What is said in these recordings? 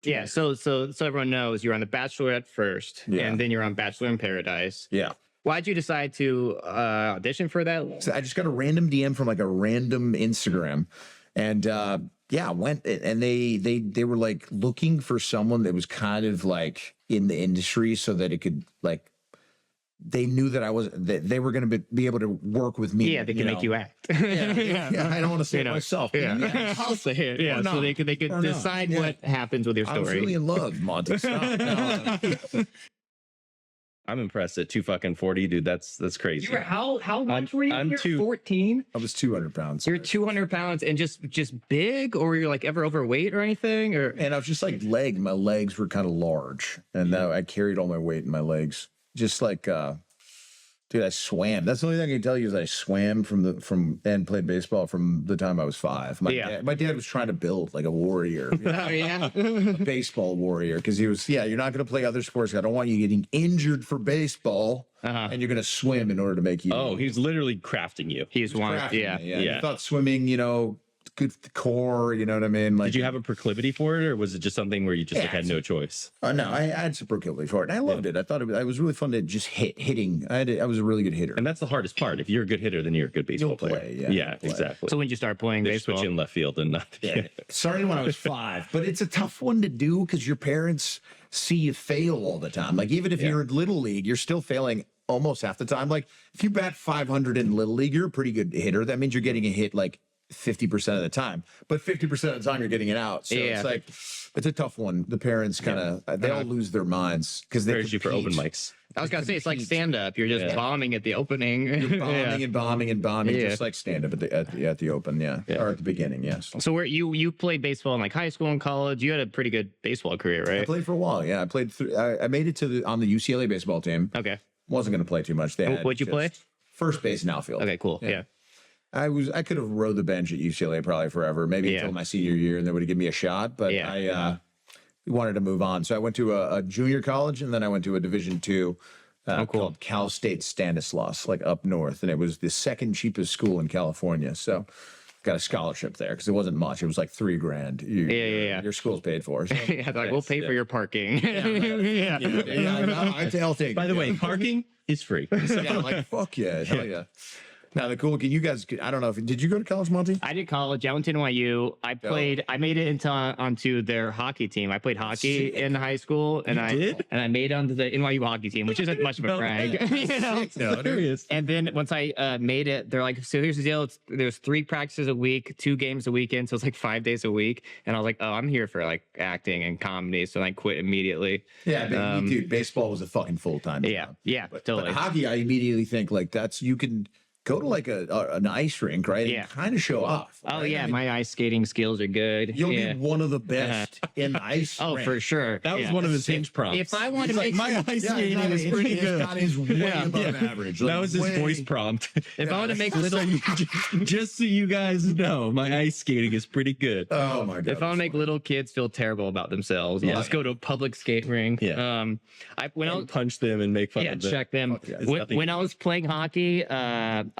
Yeah. So everyone knows you're on The Bachelorette first, and then you're on Bachelor in Paradise. Yeah. Why'd you decide to audition for that? So I just got a random DM from like a random Instagram, and yeah, went, and they were like looking for someone that was kind of like in the industry so that it could like. They knew that they were going to be able to work with me. Yeah, they can make you act. Yeah, I don't want to say it myself. Yeah, I'll say it. Yeah, so they could decide what happens with your story. I was really in love, Monty. Stop. No. I'm impressed at 240, dude. That's crazy. You were how much were you? I'm 14. I was 200 pounds. You're 200 pounds and just big, or you're like ever overweight or anything, or? And I was just like my legs were kind of large, and I carried all my weight in my legs. Just like, dude, I swam. That's the only thing I can tell you is I swam and played baseball from the time I was 5. My dad was trying to build like a warrior. Oh yeah, a baseball warrior, because he was. Yeah, you're not going to play other sports. I don't want you getting injured for baseball, and you're going to swim in order to make you. Oh, he's literally crafting you. He's one. Yeah. I thought swimming, good for the core, you know what I mean? Like, did you have a proclivity for it, or was it just something where you just had no choice? No, I had some proclivity for it, and I loved it. I thought it was really fun to just hitting. I was a really good hitter, and that's the hardest part. If you're a good hitter, then you're a good baseball player. Yeah, exactly. So when you start playing baseball, switch in left field and not. Started when I was 5, but it's a tough one to do because your parents see you fail all the time. Like even if you're in Little League, you're still failing almost half the time. Like if you bat 500 in Little League, you're a pretty good hitter. That means you're getting a hit like 50% of the time, but 50% of the time you're getting it out. So it's like, it's a tough one. The parents kind of, they all lose their minds because they you for open mics. I was going to say, it's like stand up. You're just bombing at the opening. You're bombing and bombing and bombing, just like stand up at the open. Or at the beginning. Yes. So where you played baseball in like high school and college, you had a pretty good baseball career, right? I played for a while. Yeah. I played I made it on the UCLA baseball team. Okay. Wasn't going to play too much. What'd you play? First base and outfield. Okay, cool. Yeah. I could have rode the bench at UCLA probably forever, maybe until my senior year, and they would have given me a shot. But I wanted to move on, so I went to a junior college, and then I went to a Division II called Cal State Stanislaus, like up north, and it was the second cheapest school in California. So got a scholarship there because it wasn't much; it was like $3,000. Your school's paid for. So. They're like, we'll pay for your parking. I'll take. By the way, parking is free. Like fuck yeah, hell yeah. Now the cool, you guys, I don't know did you go to college, Monty? I did college. I went to NYU. I made it onto their hockey team. I played hockey in high school, and I made it onto the NYU hockey team, which isn't much of a brag. And then once I made it, they're like, so here's the deal. There's 3 practices a week, 2 games a weekend, so it's like 5 days a week. And I was like, oh, I'm here for like acting and comedy, so I quit immediately. Yeah, dude, baseball was a fucking full time. Yeah, totally. But hockey, I immediately think like you can go to like an ice rink, right? And kind of show off. Right? Oh yeah, my ice skating skills are good. You'll be one of the best in ice. Oh, rink. for sure. That was one of his hinge prompts. If I want to make my ice skating is pretty good. Is way above average. Like, that was his voice prompt. If I want to make little, just so you guys know, my ice skating is pretty good. Oh my god! If I want to make little kids feel terrible about themselves, I'll just go to a public skate rink. I punch them and make fun of them. Check them. When I was playing hockey,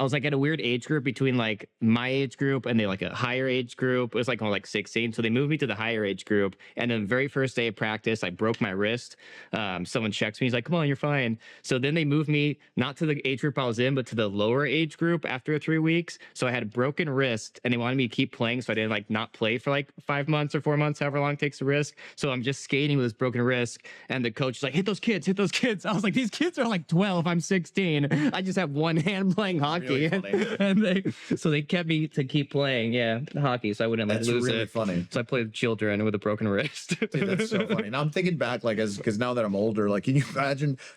I was like at a weird age group between like my age group and like a higher age group. It was like 16. So they moved me to the higher age group. And then the very first day of practice, I broke my wrist. Someone checks me. He's like, come on, you're fine. So then they moved me not to the age group I was in, but to the lower age group after 3 weeks. So I had a broken wrist and they wanted me to keep playing. So I didn't like not play for like 5 months or 4 months, however long it takes to risk. So I'm just skating with this broken wrist. And the coach is like, hit those kids, hit those kids. I was like, these kids are like 12. I'm 16. I just have one hand playing hockey. Really and they kept me to keep playing, hockey, so I wouldn't lose really it. Funny. So I played with children with a broken wrist. Dude, that's so funny. Now I'm thinking back, like, because now that I'm older, like, can you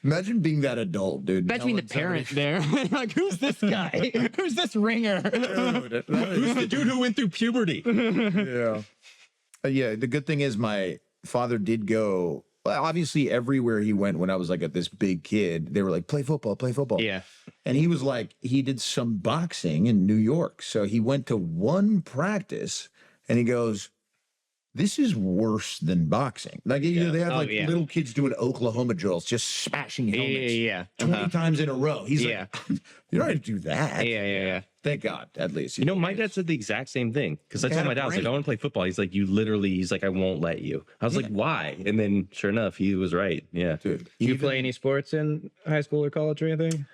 imagine being that adult, dude? Imagine being the parent there. Like, who's this guy? Who's this ringer? Dude, who's the dude who went through puberty? Yeah. The good thing is my father did go. Well, obviously, everywhere he went when I was like this big kid, they were like, play football, play football. Yeah. And he was like, he did some boxing in New York. So he went to one practice and he goes, this is worse than boxing. Like, you know, they have little kids doing Oklahoma drills, just smashing helmets 20 times in a row. He's like, you don't have to do that. Yeah. Thank God, at least. You know, my dad said the exact same thing. Because I told my dad, I was like, I want to play football. He's like, he's like, I won't let you. I was like, why? And then sure enough, he was right. Yeah. Dude, Did you play any sports in high school or college or anything?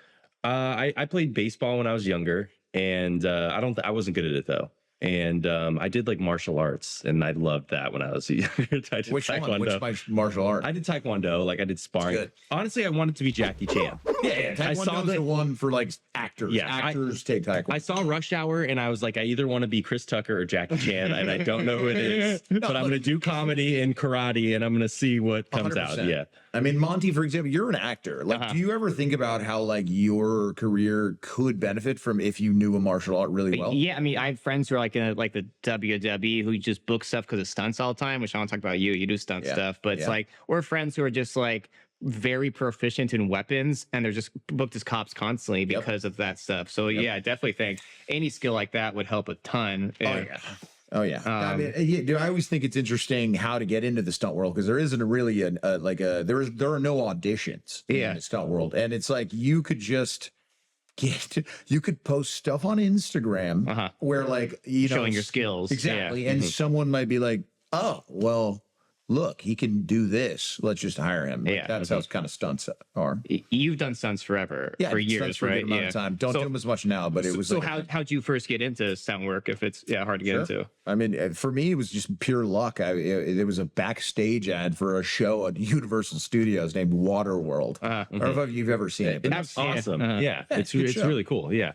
I played baseball when I was younger, and I wasn't good at it though. And I did like martial arts, and I loved that when I was younger. I did taekwondo. Which martial art? I did taekwondo, like I did sparring. Honestly, I wanted to be Jackie Chan. I saw the one for like actors. Yeah, actors take taekwondo. I saw Rush Hour, and I was like, I either want to be Chris Tucker or Jackie Chan, and I don't know who it is. But I'm going to do comedy and karate, and I'm going to see what comes 100%. Out. Yeah. I mean, Monty, for example, you're an actor. Like, do you ever think about how like your career could benefit from if you knew a martial art really well? Yeah, I mean, I have friends who are like in like the WWE who just book stuff because of stunts all the time, which I want to talk about you. You do stunt stuff, but it's like, or friends who are just like very proficient in weapons and they're just booked as cops constantly because of that stuff. So yeah, I definitely think any skill like that would help a ton. Oh yeah. I mean, I always think it's interesting how to get into the stunt world because there isn't really there are no auditions in the stunt world, and it's like you could just you could post stuff on Instagram where like showing your skills exactly, and someone might be like, oh well, look, he can do this. Let's just hire him. Like, that's how kind of stunts are. You've done stunts forever, for years, for right? A good amount of time. Don't do them as much now, but it was. So like, how'd you first get into stunt work? If it's hard to get into. I mean, for me, it was just pure luck. There was a backstage ad for a show at Universal Studios named Waterworld. I don't know if you've ever seen it. But that's awesome. It's really cool. Yeah.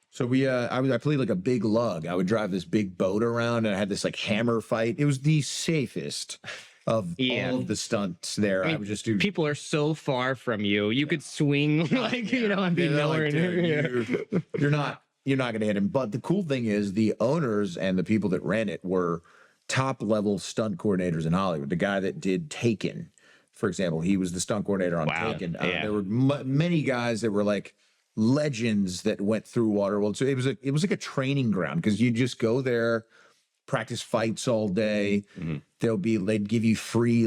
So I played like a big lug. I would drive this big boat around, and I had this like hammer fight. It was the safest of all of the stunts there. I would just do. People are so far from you. You could swing like and be nowhere near. You're not going to hit him. But the cool thing is the owners and the people that ran it were top level stunt coordinators in Hollywood. The guy that did Taken, for example, he was the stunt coordinator on Taken. There were many guys that were like legends that went through Waterworld. So it was like a training ground because you just go there, practice fights all day. They'd give you free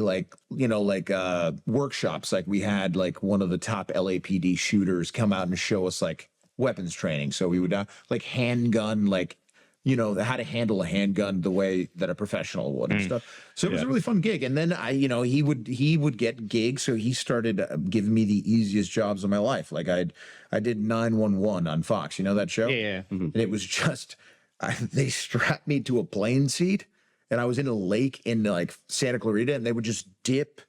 workshops. Like we had like one of the top LAPD shooters come out and show us like weapons training. So we would like handgun, how to handle a handgun the way that a professional would and stuff. So it was a really fun gig. And then he would get gigs. So he started giving me the easiest jobs of my life. Like I did 911 on Fox. You know that show? Yeah. And it was just, they strapped me to a plane seat and I was in a lake in like Santa Clarita, and they would just dip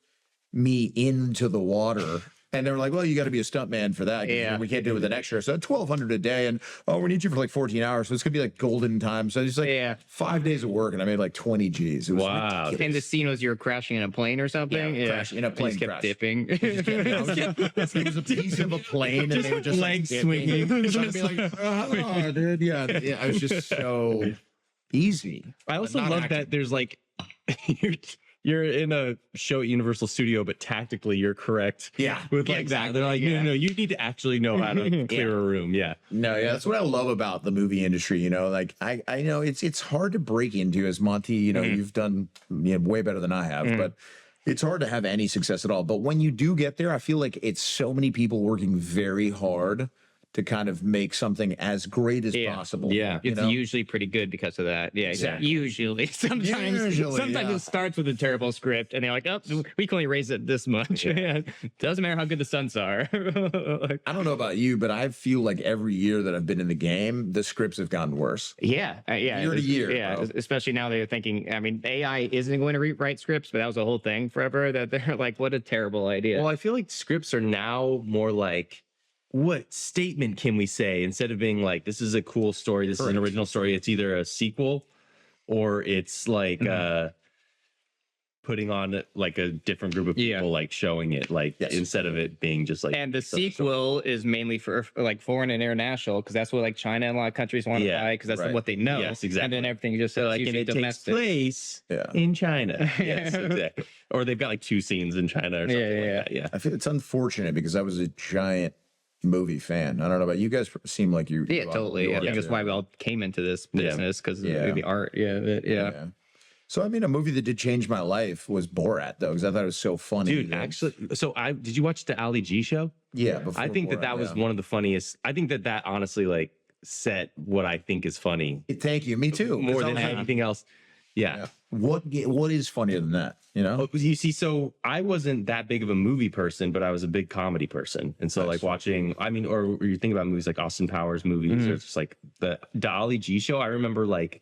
me into the water. And they were like, well, you got to be a stuntman for that. We can't do it with an extra. So $1,200 a day. And, we need you for like 14 hours. So it's going to be like golden time. So it's like 5 days of work. And I made like 20 G's. It was ridiculous. And the scene was you were crashing in a plane or something? Yeah, crashing in a plane. Kept dipping. It was a piece of a plane. And they were just legs swinging. So I'd be like, oh, dude. Yeah. I was just so easy. I also love that there's like, you're in a show at Universal Studio, but tactically you're correct. Yeah. With like that. They're like, no, you need to actually know how to clear a room. Yeah. No, yeah. That's what I love about the movie industry. Like I know it's hard to break into as Monty, you've done way better than I have, but it's hard to have any success at all. But when you do get there, I feel like it's so many people working very hard to kind of make something as great as possible. Yeah. It's usually pretty good because of that. Yeah. Exactly. Usually. Sometimes it starts with a terrible script and they're like, oh, we can only raise it this much. Doesn't matter how good the stunts are. I don't know about you, but I feel like every year that I've been in the game, the scripts have gotten worse. Year to year. Yeah. Bro. Especially now they're thinking, I mean, AI isn't going to rewrite scripts, but that was a whole thing forever that they're like, what a terrible idea. Well, I feel like scripts are now more like, what statement can we say instead of being like, this is a cool story, this is an original story? It's either a sequel or it's like putting on like a different group of people, like showing it, like instead of it being just like. And the sequel is mainly for like foreign and international, because that's what like China and a lot of countries want to buy, because that's what they know. Yes, exactly. And then everything just like and it takes place in China. Yes, exactly. Or they've got like 2 scenes in China or something like that. Yeah. I feel it's unfortunate because I was a giant movie fan. I don't know about you guys. Seem like you. Yeah, totally. I think that's why we all came into this business, because of the art. So I mean, a movie that did change my life was Borat, though, because I thought it was so funny. Dude, actually, so did you watch the Ali G show? Yeah, before I think Borat, that was one of the funniest. I think that honestly like set what I think is funny Thank you. Me too. more than anything else. Yeah. What is funnier than that? You know? You see, so I wasn't that big of a movie person, but I was a big comedy person. And so like watching, I mean, or you think about movies like Austin Powers movies, or just like the Ali G show. I remember like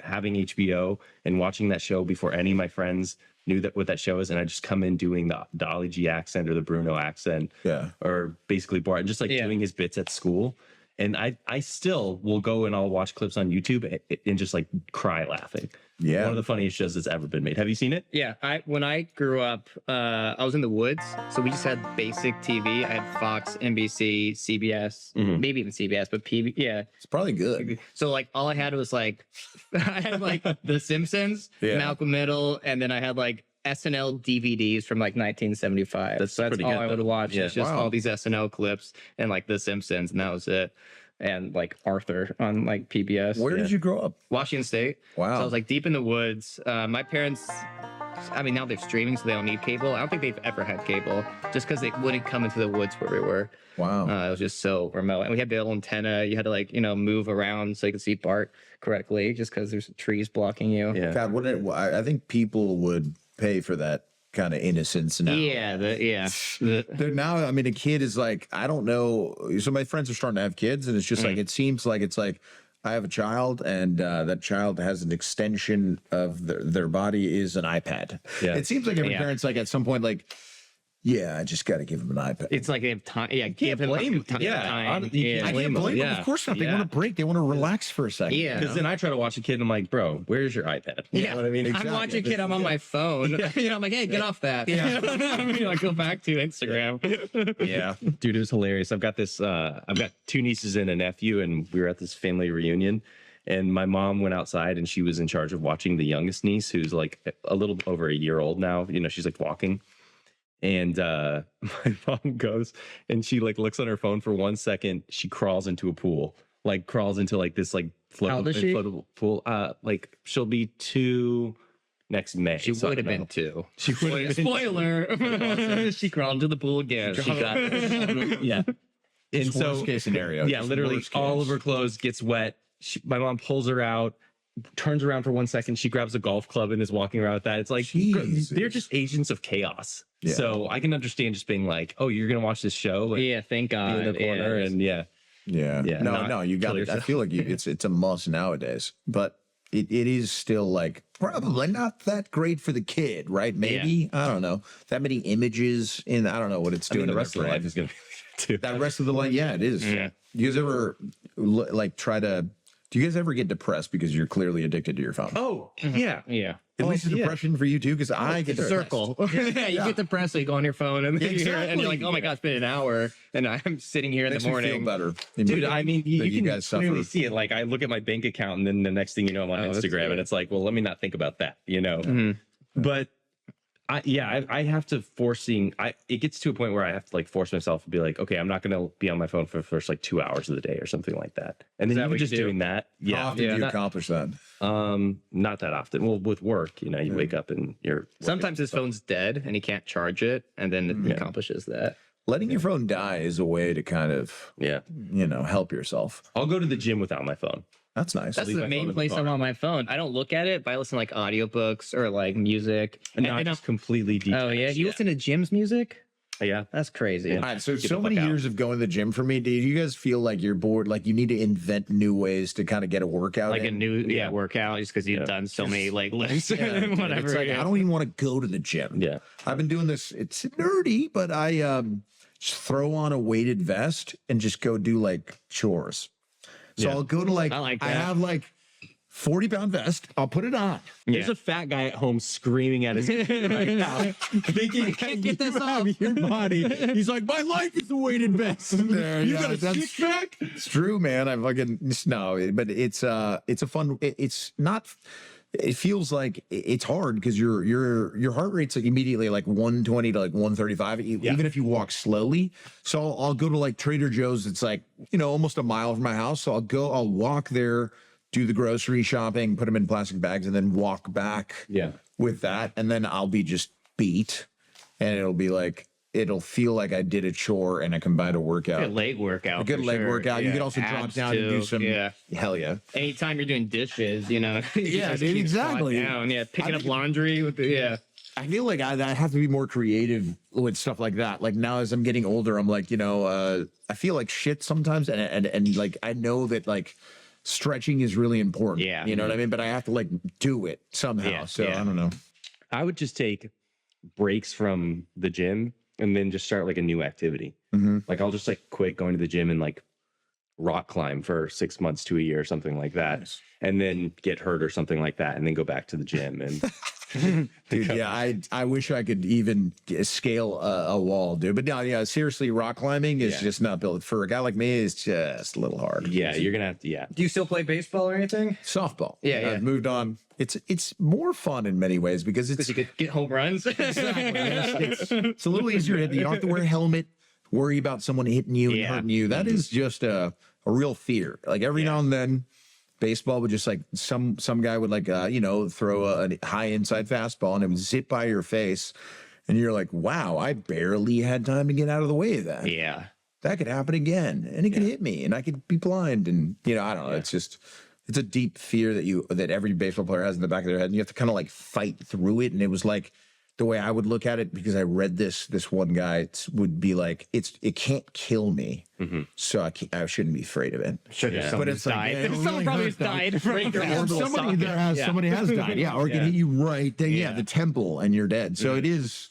having HBO and watching that show before any of my friends knew what that show is. And I just come in doing the Ali G accent or the Bruno accent. Yeah. Or basically Borat, just like doing his bits at school. And I still will go and I'll watch clips on YouTube and just like cry laughing. Yeah. One of the funniest shows that's ever been made. Have you seen it? Yeah, when I grew up, I was in the woods, so we just had basic TV. I had Fox, NBC, CBS, maybe even CBS, but PB. Yeah, It's probably good. so like all I had was like, I had like The Simpsons, Malcolm Middle, and then I had like SNL DVDs from like 1975. That's all pretty good, I would though. watch. Yeah. It's just Wow. all these SNL clips and like The Simpsons, and that was it. And like Arthur on like PBS. Where did you grow up? Washington State. Wow. So I was like deep in the woods. My parents, I mean, now they're streaming, so they don't need cable. I don't think they've ever had cable just because they wouldn't come into the woods where we were. Wow. It was just so remote. And we had the little antenna. You had to like, move around so you could see Bart correctly just because there's trees blocking you. Yeah. God, I think people would pay for that kind of innocence now. Yeah. They're now, I mean, a kid is like, I don't know. So my friends are starting to have kids, and it's just like, it seems like it's like, I have a child, and that child has an extension of their body is an iPad. Yeah. It seems like every parent's like at some point, like, yeah, I just got to give him an iPad. It's like they have time. Yeah. Give him blame- time. yeah, Time. you can't I blame can't them. blame them. Yeah. Of course not. They Yeah. want a break. They want to relax for a second. Yeah. Because then I try to watch a kid and I'm like, bro, where's your iPad? You know what I mean? I'm watching kid. I'm on my phone. I'm like, hey, get off that. Yeah. I mean, like, go back to Instagram. Yeah. Dude, it was hilarious. I've got 2 nieces and a nephew, and we were at this family reunion. And my mom went outside and she was in charge of watching the youngest niece, who's like a little over a year old now. She's like walking. And my mom goes and she like looks on her phone for 1 second. She crawls into a pool, like crawls into like this like How old is she? floatable pool. Like she'll be 2 next May. She so would have I don't been know. 2. She would have been Spoiler. She crawled into the pool again. She got yeah. And so Worst case scenario. yeah, Just literally worst all case. of her clothes gets wet. My mom pulls her out, turns around for 1 second. She grabs a golf club and is walking around with that. It's like Jesus. they're just agents of chaos. Yeah. So I can understand just being like, oh, you're gonna watch this show, like, Yeah, thank be God. in the corner, and Yeah. Yeah, No, not no, you got kill it. I yourself. feel like it's a must nowadays, but it is still like probably not that great for the kid, right? Maybe. I don't know. That many images in, I don't know what it's I doing. mean, the to rest of their their life brain. is gonna be like that too. That rest of the life, yeah, it is. Yeah. You guys ever like try to? Do you guys ever get depressed because you're clearly addicted to your phone? Oh yeah, Yeah. At least yeah. depression for you too, because I get depressed. Circle. Yeah, you get depressed, so you go on your phone and, then and you're like, oh my God, it's been an hour. And I'm sitting here in Makes the me feel morning. better, dude. I mean, that you can guys clearly suffer. see it. Like I look at my bank account, and then the next thing you know, I'm on Oh, that's Instagram, good. and it's like, well, let me not think about that, Mhm. But I have to it gets to a point where I have to like force myself to be like, okay, I'm not going to be on my phone for the first like 2 hours of the day or something like that. And then that even what you just do? doing that, How often do you not, accomplish that? not that often. Well, with work, you wake up and you're Sometimes his phone's dead and he can't charge it. And then it accomplishes that. Letting your phone die is a way to kind of, yeah. help yourself. I'll go to the gym without my phone. That's nice. That's leave the my phone main in the place car. I'm on my phone. I don't look at it, but I listen to like audiobooks or like music. And not just completely detached. oh, yeah. You listen to Jim's music? Yeah. That's crazy. All right, so Get the so fuck many out. years of going to the gym for me. Do you guys feel like you're bored? Like you need to invent new ways to kind of get a workout Like a in? new workout just because you've done so many like lifts. And Whatever. it's like I don't even want to go to the gym. Yeah. I've been doing this. It's nerdy, but I just throw on a weighted vest and just go do like chores. So Yeah. I'll go to like I like I that. have like 40-pound vest. I'll put it on. There's a fat guy at home screaming at his kid right now, thinking, can't get this you have off. your body. He's like, my life is a weighted vest. There, You yeah, got a that's- six pack? It's true, man. I fucking no, but it's a fun. It's not. It feels like it's hard because your heart rate's like immediately like 120 to like 135, even if you walk slowly. So I'll go to like Trader Joe's. It's like almost a mile from my house. So I'll walk there, do the grocery shopping, put them in plastic bags, and then walk back with that. And then I'll be just beat. And it'll be like, it'll feel like I did a chore and I combined a workout. Good leg workout. A good leg workout. You can also drop down and do some. Hell yeah. Anytime you're doing dishes, you know. Yeah, dude, exactly. Down. Yeah, picking up laundry with the, I feel like I have to be more creative with stuff like that. Like now, as I'm getting older, I'm like, I feel like shit sometimes, and like I know that like stretching is really important. Yeah, you know what I mean. But I have to like do it somehow. Yeah, so I don't know. I would just take breaks from the gym and then just start like a new activity. Like I'll just like quit going to the gym and like rock climb for 6 months to a year or something like that. Nice. And then get hurt or something like that. And then go back to the gym. And Dude, yeah, I wish I could even scale a wall, dude. But no, yeah, seriously, rock climbing is just not built for a guy like me. It's just a little hard. yeah, you're going to have to, Do you still play baseball or anything? Softball. Yeah. I've moved on. It's more fun in many ways because it's you could get home runs. Exactly. It's a little easier. You don't have to wear a helmet, worry about someone hitting you and hurting you. That is just a real fear. Like every now and then, baseball would just like some guy would like throw a high inside fastball and it would zip by your face, and you're like, wow, I barely had time to get out of the way of that. Yeah. That could happen again, and it could hit me, and I could be blind, and I don't know. It's just. It's a deep fear that every baseball player has in the back of their head, and you have to kind of like fight through it. And it was like the way I would look at it, because I read this one guy would be like, it can't kill me, so I shouldn't be afraid of it. But it's like someone probably has died. Somebody has died, or it can hit you right there, the temple, and you're dead. So it is,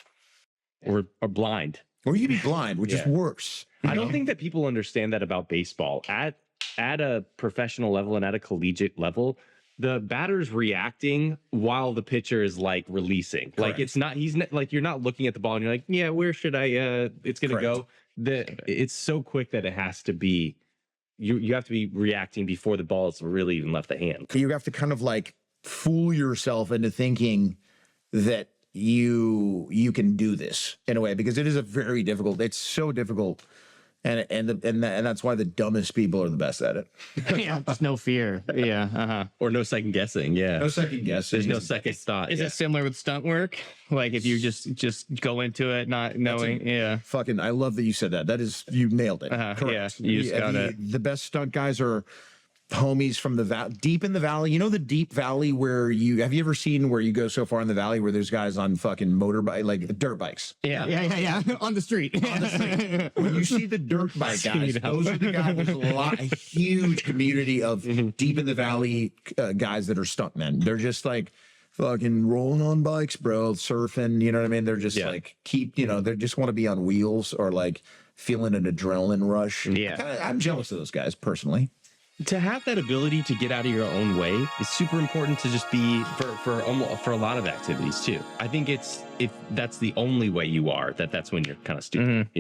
or blind, or you can be blind, which is worse. I don't think that people understand that about baseball. At a professional level and at a collegiate level, the batter's reacting while the pitcher is like releasing. Correct. Like like you're not looking at the ball and you're like, yeah, where should I it's gonna go. It's so quick that it has to be you have to be reacting before the ball is really even left the hand. You have to kind of like fool yourself into thinking that you can do this in a way, because it is it's so difficult. And that's why the dumbest people are the best at it. Yeah, just no fear. Yeah, or no second guessing. Yeah, no second guessing. There's no second thought. Is it similar with stunt work? Like if you just go into it not knowing? Fucking, I love that you said that. That is, you nailed it. Correct. Yeah, you just got it. The best stunt guys are homies from the deep in the valley. You know the deep valley where have you ever seen where you go so far in the valley where there's guys on fucking motorbike, like dirt bikes? Yeah. On the street. When you see the dirt bike guys, those are the guys. There's a huge community of deep in the valley guys that are stuntmen. They're just like fucking rolling on bikes, bro, surfing. You know what I mean? They're just like they just want to be on wheels or like feeling an adrenaline rush. Yeah, I'm jealous of those guys personally. To have that ability to get out of your own way is super important to just be for a lot of activities too. I think if that's the only way you are, that's when you're kind of stupid.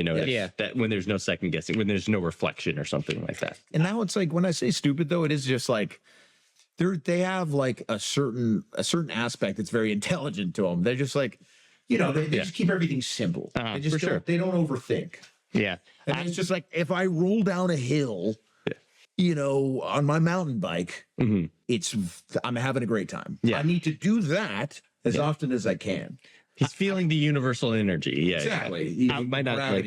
That when there's no second guessing, when there's no reflection or something like that. And now it's like, when I say stupid though, it is just like they have like a certain aspect that's very intelligent to them. They're just like, they just keep everything simple. They just they don't overthink. Yeah. And it's just like, if I roll down a hill, on my mountain bike, I'm having a great time. I need to do that as often as I can. He's feeling the universal energy. Yeah, exactly. I might not like,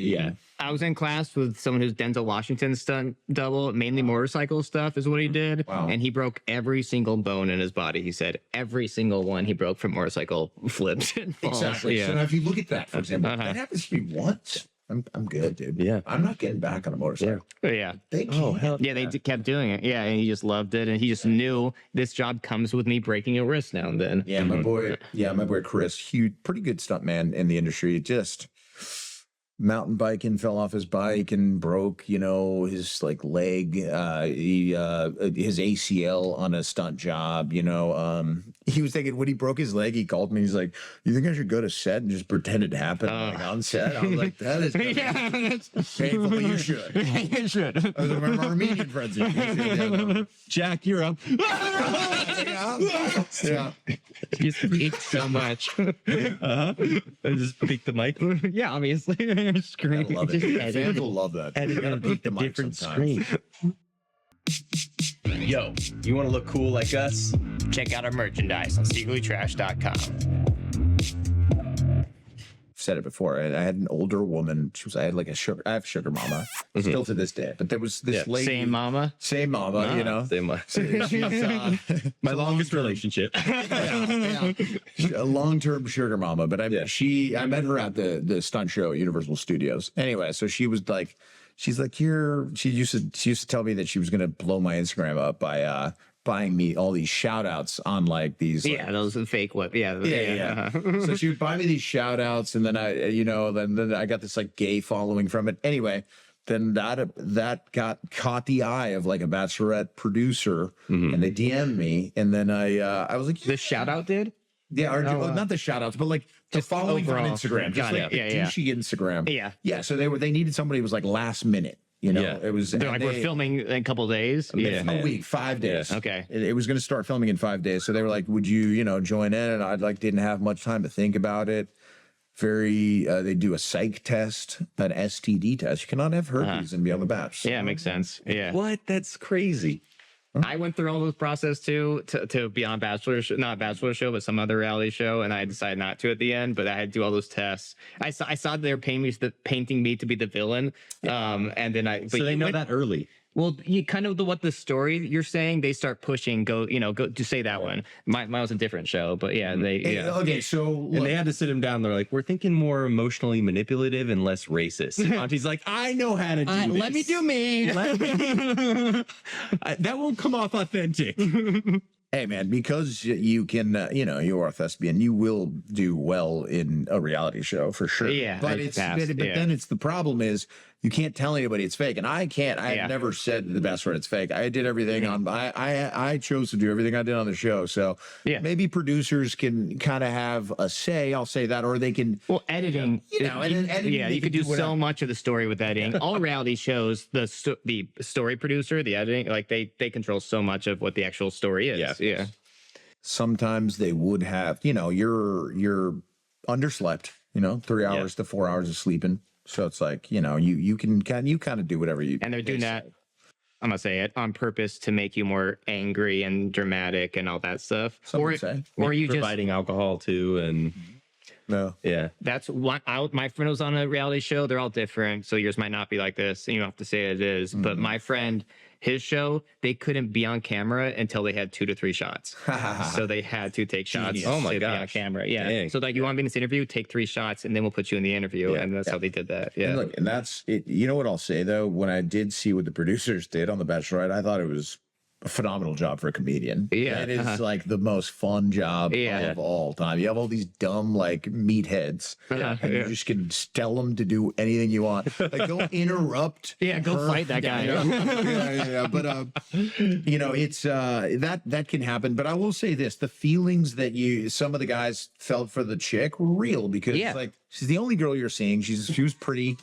I was in class with someone who's Denzel Washington's stunt double, mainly motorcycle stuff is what he did. Wow. And he broke every single bone in his body. He said every single one he broke from motorcycle flips and falls. Exactly. Yeah. So now if you look at that, for example, that happens to me once. I'm good, dude. Yeah. I'm not getting back on a motorcycle. Yeah. They can't. Yeah, they kept doing it. Yeah, and he just loved it, and he just knew this job comes with me breaking a wrist now and then. Yeah, my boy Chris, huge, pretty good stuntman in the industry. Just mountain biking, fell off his bike and broke, his like leg, his ACL on a stunt job. He was thinking when he broke his leg, he called me. He's like, "You think I should go to set and just pretend it happened on set?" I was like, "That is painful. You should. You should." I was like, my Armenian friends. Jack, you're up. Yeah. You speak so much. I just pick the mic. Yeah, obviously. Screen. I love it. Fans will love that. And You gotta beat the mic different sometimes. screen. Yo, you want to look cool like us? Check out our merchandise on SeagullyTrash.com. Said it before. I had an older woman. I had like I have sugar mama still to this day. But there was this lady. Same mama, you know. Same one. She's, my longest relationship. yeah. A long-term sugar mama. But I met her at the stunt show at Universal Studios. Anyway, so she was like, she used to tell me that she was gonna blow my Instagram up by buying me all these shout outs on like these those are fake what So she would buy me these shout outs, and then then I got this like gay following from it. Anyway, then that caught the eye of like a Bachelorette producer, and they DM'd me, and then I was like, the shout out did. Yeah, or not the shout outs, but like the following from Instagram. Just like douchey Instagram. Yeah. So they needed somebody who was like last minute. You know, it was. They're like, we're filming in a couple of days. A week, 5 days. Yeah. Okay. It was going to start filming in 5 days. So they were like, would you, join in? And I didn't have much time to think about it. They do a psych test, an STD test. You cannot have herpes and be on the batch. Yeah, makes sense. Yeah. What? That's crazy. I went through all those process too to be on not Bachelor show, but some other reality show, and I decided not to at the end. But I had to do all those tests. I saw they were painting me to be the villain, and then so they know that early. Well, you kind of what the story you're saying, they start pushing, go to say that one. Mine was a different show, but Okay, so and they had to sit him down. They're like, we're thinking more emotionally manipulative and less racist. Monty's like, I know how to do this. Let me do me. That won't come off authentic. Hey man, because you can, you are a thespian, you will do well in a reality show for sure. Yeah, but then it's the problem is you can't tell anybody it's fake, and I can't. I have never said to the Bachelorette it's fake. I did everything on. I chose to do everything I did on the show. So maybe producers can kind of have a say. I'll say that, or they can. Well, editing, editing. Yeah, you could do so much of the story with editing. All reality shows, the story producer, the editing, like they control so much of what the actual story is. Yeah. Sometimes they would have, you're underslept, 3 hours to 4 hours of sleeping. So it's like, you can kind of do whatever you. And they're doing that, I'm gonna say it, on purpose to make you more angry and dramatic and all that stuff. Or you providing alcohol too, and no, that's what my friend was on a reality show. They're all different, so yours might not be like this, and you don't have to say it is. But my friend, his show, they couldn't be on camera until they had 2 to 3 shots. So they had to take shots. Genius. Oh my to be on gosh. camera. Yeah. Dang. So like, you want to be in this interview, take 3 shots, and then we'll put you in the interview. And that's how they did that. Yeah. And look, and that's it. You know what I'll say though? When I did see what the producers did on The Bachelorette, I thought it was a phenomenal job for a comedian. Yeah. It is like the most fun job of all time. You have all these dumb like meatheads, and you just can tell them to do anything you want. Like go interrupt. Go fight that guy. But it's that can happen. But I will say this: the feelings that some of the guys felt for the chick were real because like she's the only girl you're seeing. She was pretty.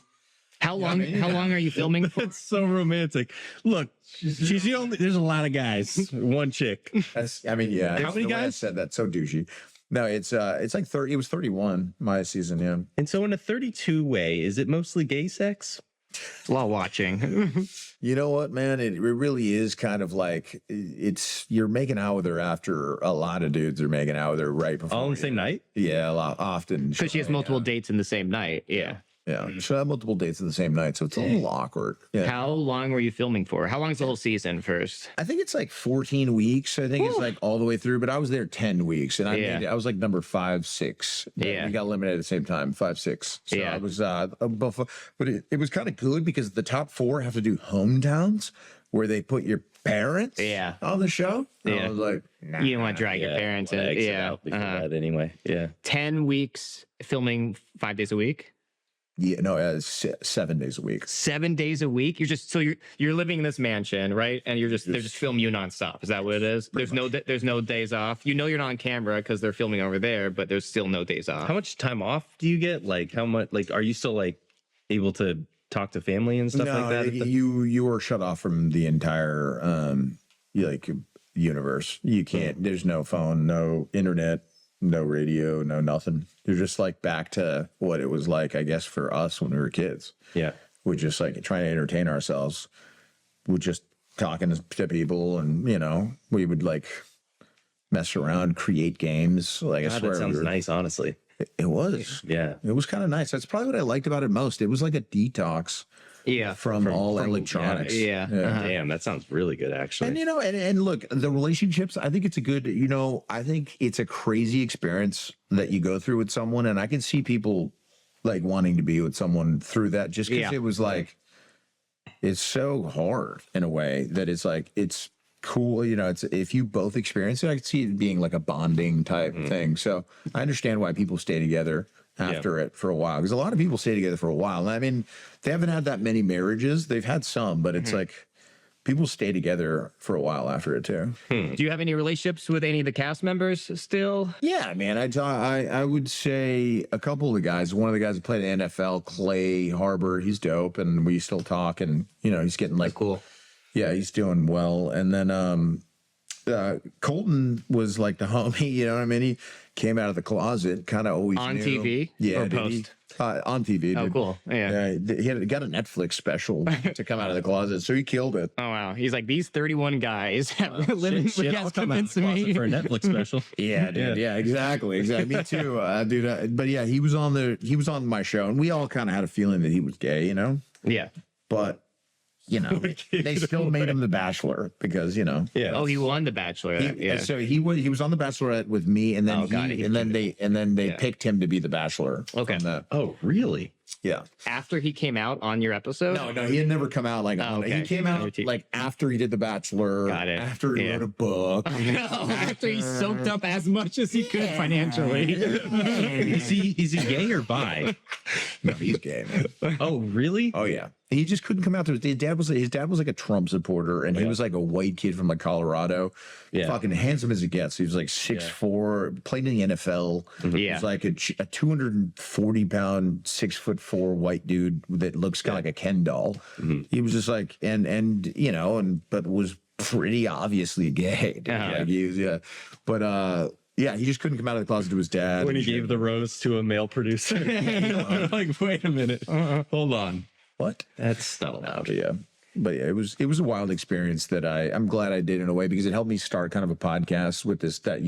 How long are you filming for? It's so romantic. Look, she's the only. There's a lot of guys. One chick. How many guys said that? So douchey. No, it's like 30. It was 31 my season. Yeah. And so in a 32 way, is it mostly gay sex? It's a lot of watching. You know what, man? It really is kind of like you're making out with her after a lot of dudes are making out with her right before. All on the same night? Yeah, a lot often. Because she has multiple dates in the same night. Yeah. Yeah, she'll have multiple dates in the same night, so it's a little awkward. Yeah. How long were you filming for? How long is the whole season first? I think it's like 14 weeks. I think it's like all the way through, but I was there 10 weeks, and I was like number 5, 6. We got eliminated at the same time, 5, 6. So I was before, but it was kind of good because the top 4 have to do hometowns where they put your parents on the show. I was like, nah. You don't want to drag your parents in. Out before that anyway. Yeah. 10 weeks filming 5 days a week. Yeah, no, 7 days a week. 7 days a week. You're living in this mansion, right? And they're just filming you nonstop. Is that what it is? There's no days off. You're not on camera because they're filming over there, but there's still no days off. How much time off do you get? Like how much? Like are you still like able to talk to family and stuff like that? You are shut off from the entire universe. You can't. There's no phone, no internet. No radio, no nothing. You're just like back to what it was like, I guess, for us when we were kids. Yeah. We're just like trying to entertain ourselves with just talking to people, and we would like mess around, create games. Like I swear, that sounds nice, honestly. It was. Yeah. It was kind of nice. That's probably what I liked about it most. It was like a detox from all electronics. Yeah. Damn, that sounds really good, actually. And, and look, the relationships, I think it's a good, I think it's a crazy experience that you go through with someone. And I can see people like wanting to be with someone through that just because it was like, it's so hard in a way that it's like, it's cool. It's if you both experience it, I could see it being like a bonding type thing. So I understand why people stay together after it for a while, because a lot of people stay together for a while. I mean, they haven't had that many marriages. They've had some, but it's like people stay together for a while after it too. Do you have any relationships with any of the cast members still? Yeah, man. I would say a couple of the guys. One of the guys who played in the NFL, Clay Harbor, he's dope, and we still talk, and he's getting like cool. Yeah, he's doing well. And then Colton was like the homie, you know what I mean? He came out of the closet, kind of always on knew. TV. Yeah, or post. On TV. Oh, dude. cool. Yeah. He got a Netflix special to come out of the closet, so he killed it. Oh wow, he's like, these 31 guys have living I'll come out of the closet for a Netflix special. Yeah, dude. Yeah, exactly. Me too, dude. But yeah, he was on my show, and we all kind of had a feeling that he was gay, Yeah. But they still made him the Bachelor because Yeah. Oh, he won the Bachelorette. So he was on the Bachelorette with me, and then they picked him to be the Bachelor. Okay. Oh, really? Yeah. After he came out on your episode? No, he had never come out like okay. He came out like after he did the Bachelor. Got it. After he wrote a book. After he soaked up as much as he could financially. Is he gay or bi? No, he's gay, man. Oh, really? Oh yeah. He just couldn't come out there. His dad was like a Trump supporter, and he was like a white kid from like Colorado. Yeah. Fucking handsome as it gets. He was like 6'4", played in the NFL. Yeah. He was like a 240-pound, 6'4" white dude that looks kind of like a Ken doll. He was just like, but was pretty obviously gay. Like he was, but yeah, he just couldn't come out of the closet to his dad. When he gave the rose to a male producer. Like, wait a minute. Hold on. What? That's not allowed. But yeah, it was a wild experience that I'm glad I did in a way, because it helped me start kind of a podcast with this. I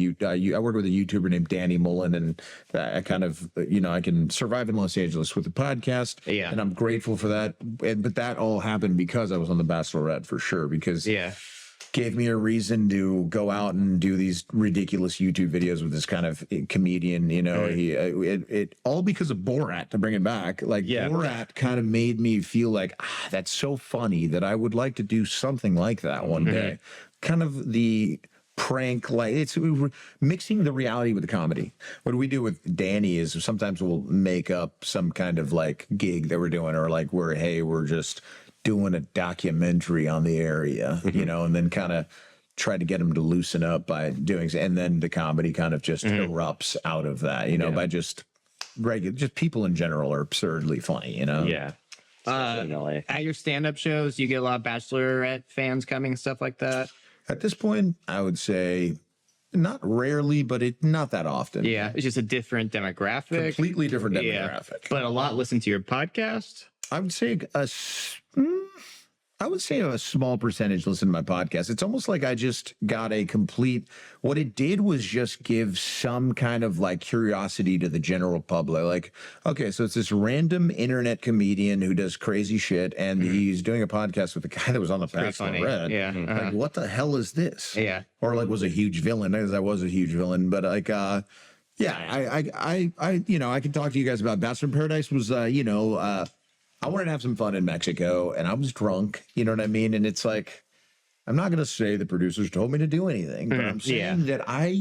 work with a YouTuber named Danny Mullen, and I kind of I can survive in Los Angeles with a podcast. Yeah, and I'm grateful for that. But that all happened because I was on the Bachelorette for sure. Because gave me a reason to go out and do these ridiculous YouTube videos with this kind of comedian, it all because of Borat, to bring it back. Like Borat kind of made me feel like, that's so funny that I would like to do something like that one day. Kind of the prank, like it's mixing the reality with the comedy. What we do with Danny is sometimes we'll make up some kind of like gig that we're doing, or like we're just doing a documentary on the area, and then kind of try to get him to loosen up by doing, and then the comedy kind of just erupts out of that, by just people in general are absurdly funny, Yeah. At your stand-up shows, you get a lot of Bachelorette fans coming and stuff like that? At this point, I would say not rarely, but not that often. Yeah, it's just a different demographic. Completely different demographic. Yeah. But a lot listen to your podcast? I would say a small percentage listen to my podcast. It's almost like I just got what it did was just give some kind of like curiosity to the general public. Like, okay, so it's this random internet comedian who does crazy shit, and he's doing a podcast with the guy that was on the Bachelorette. Yeah. Like, what the hell is this? Yeah. Or like was a huge villain, as I was a huge villain, but like, I can talk to you guys about Bachelor in Paradise was, I wanted to have some fun in Mexico, and I was drunk, you know what I mean? And it's like, I'm not going to say the producers told me to do anything, but I'm saying that I,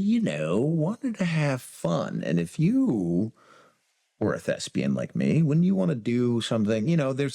wanted to have fun. And if you were a thespian like me, when you want to do something, there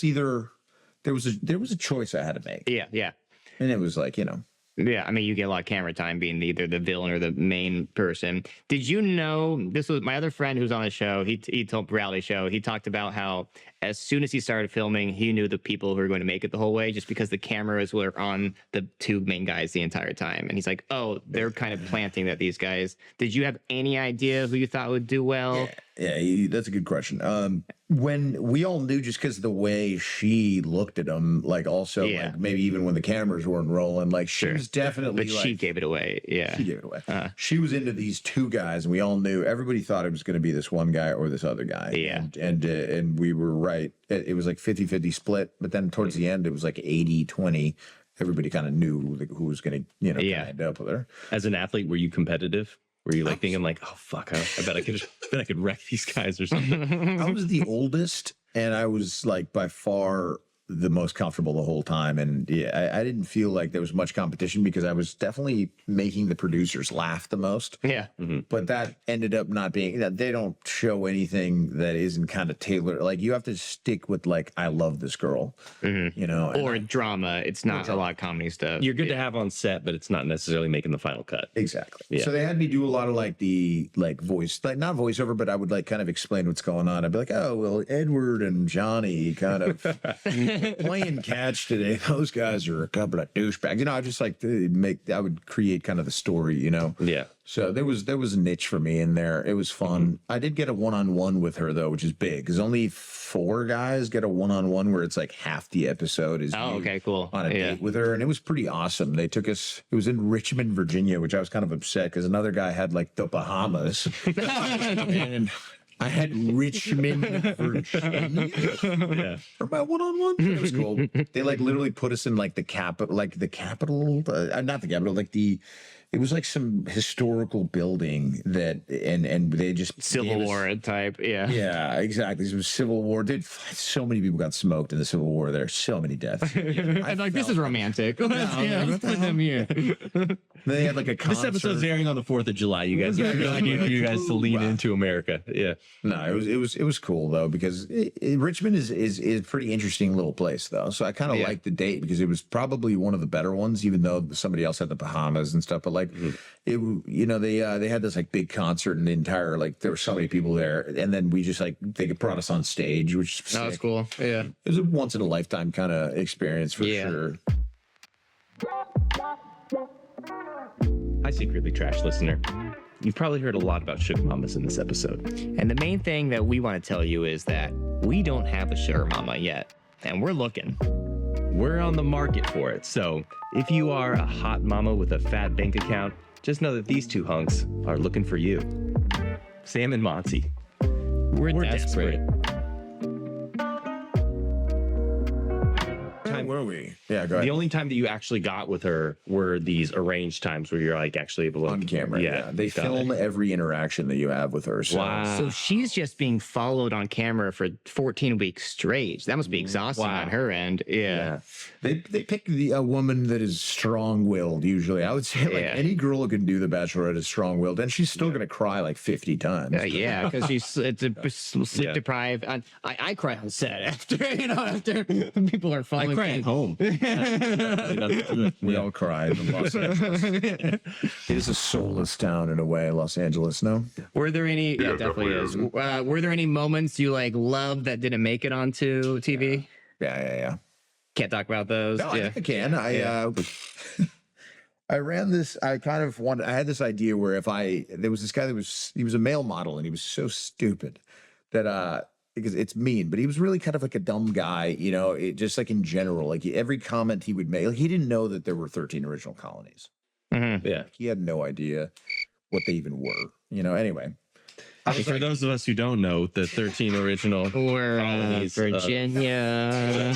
was a choice I had to make. Yeah. And it was like, Yeah, I mean, you get a lot of camera time being either the villain or the main person. Did you know, this was my other friend who's on the show, he told reality show, he talked about how as soon as he started filming, he knew the people who were going to make it the whole way, just because the cameras were on the two main guys the entire time. And he's like, oh, they're kind of planting that these guys. Did you have any idea who you thought would do well? Yeah, that's a good question. When we all knew, just because the way she looked at him, like also like maybe even when the cameras weren't rolling, like she was definitely. But like, she gave it away. Yeah, she gave it away. She was into these two guys, and we all knew. Everybody thought it was going to be this one guy or this other guy. Yeah, and we were right. It was like 50-50 split, but then towards the end, it was like 80-20. Everybody kind of knew who was going to end up with her. As an athlete, were you competitive? Were you like thinking like, oh fuck, I bet I could wreck these guys or something? I was the oldest, and I was like by far the most comfortable the whole time. And yeah, I didn't feel like there was much competition because I was definitely making the producers laugh the most. Yeah. But that ended up not being that they don't show anything that isn't kind of tailored. Like you have to stick with like, I love this girl, or drama. It's not a lot of comedy stuff. You're good to have on set, but it's not necessarily making the final cut. Exactly. Yeah. So they had me do a lot of like the voice, like not voiceover, but I would like kind of explain what's going on. I'd be like, oh, well, Edward and Johnny kind of playing catch today. Those guys are a couple of douchebags. I just like to I would create kind of the story, Yeah. So there was a niche for me in there. It was fun. I did get a one-on-one with her though, which is big because only 4 guys get a one-on-one where it's like half the episode is cool on a date with her, and it was pretty awesome. They took us. It was in Richmond, Virginia, which I was kind of upset because another guy had like the Bahamas, and I had Richmond, Virginia for my one-on-one. It was cool. They like literally put us in like the capital, not the capital, like it was like some historical building that, and they just Civil War type. Yeah. Yeah, exactly. It was Civil War. Dude, so many people got smoked in the Civil War. There are so many deaths. I'm like, this is romantic. Let's put them here. They had like a concert. This episode's airing on the 4th of July. You guys, you guys to lean into America. Yeah. No, it was cool though because Richmond is a pretty interesting little place though. So I kind of liked the date because it was probably one of the better ones, even though somebody else had the Bahamas and stuff. But like they had this like big concert and the entire there were so many people there, and then we just they brought us on stage, which that was cool. Yeah, it was a once in a lifetime kind of experience for sure. Hi, Secretly Trash listener. You've probably heard a lot about sugar mamas in this episode. And the main thing that we want to tell you is that we don't have a sugar mama yet, and we're looking. We're on the market for it. So if you are a hot mama with a fat bank account, just know that these two hunks are looking for you. Sam and Monty. We're desperate. Where were we? Yeah, go ahead. The only time that you actually got with her were these arranged times where you're like actually able to on camera. Yeah, they film every interaction that you have with her. So. Wow. So she's just being followed on camera for 14 weeks straight. That must be exhausting on her end. Yeah. They pick a woman that is strong-willed. Usually, I would say any girl who can do the Bachelorette is strong-willed, and she's still gonna cry like 50 times. Yeah, because she's sleep deprived. I cry on set after people are falling. I cry at home. We all cry in Los Angeles. It is a soulless town in a way, Los Angeles. No. Were there any? Yeah, it definitely is. Were there any moments you loved that didn't make it onto TV? Yeah. Can't talk about those. No, I think I can. I ran this. I had this idea where there was this guy he was a male model and he was so stupid that because it's mean, but he was really kind of like a dumb guy, just like in general, like every comment he would make, he didn't know that there were 13 original colonies. Mm-hmm. Yeah. He had no idea what they even were, anyway. For those of us who don't know, the 13 original colonies, Virginia,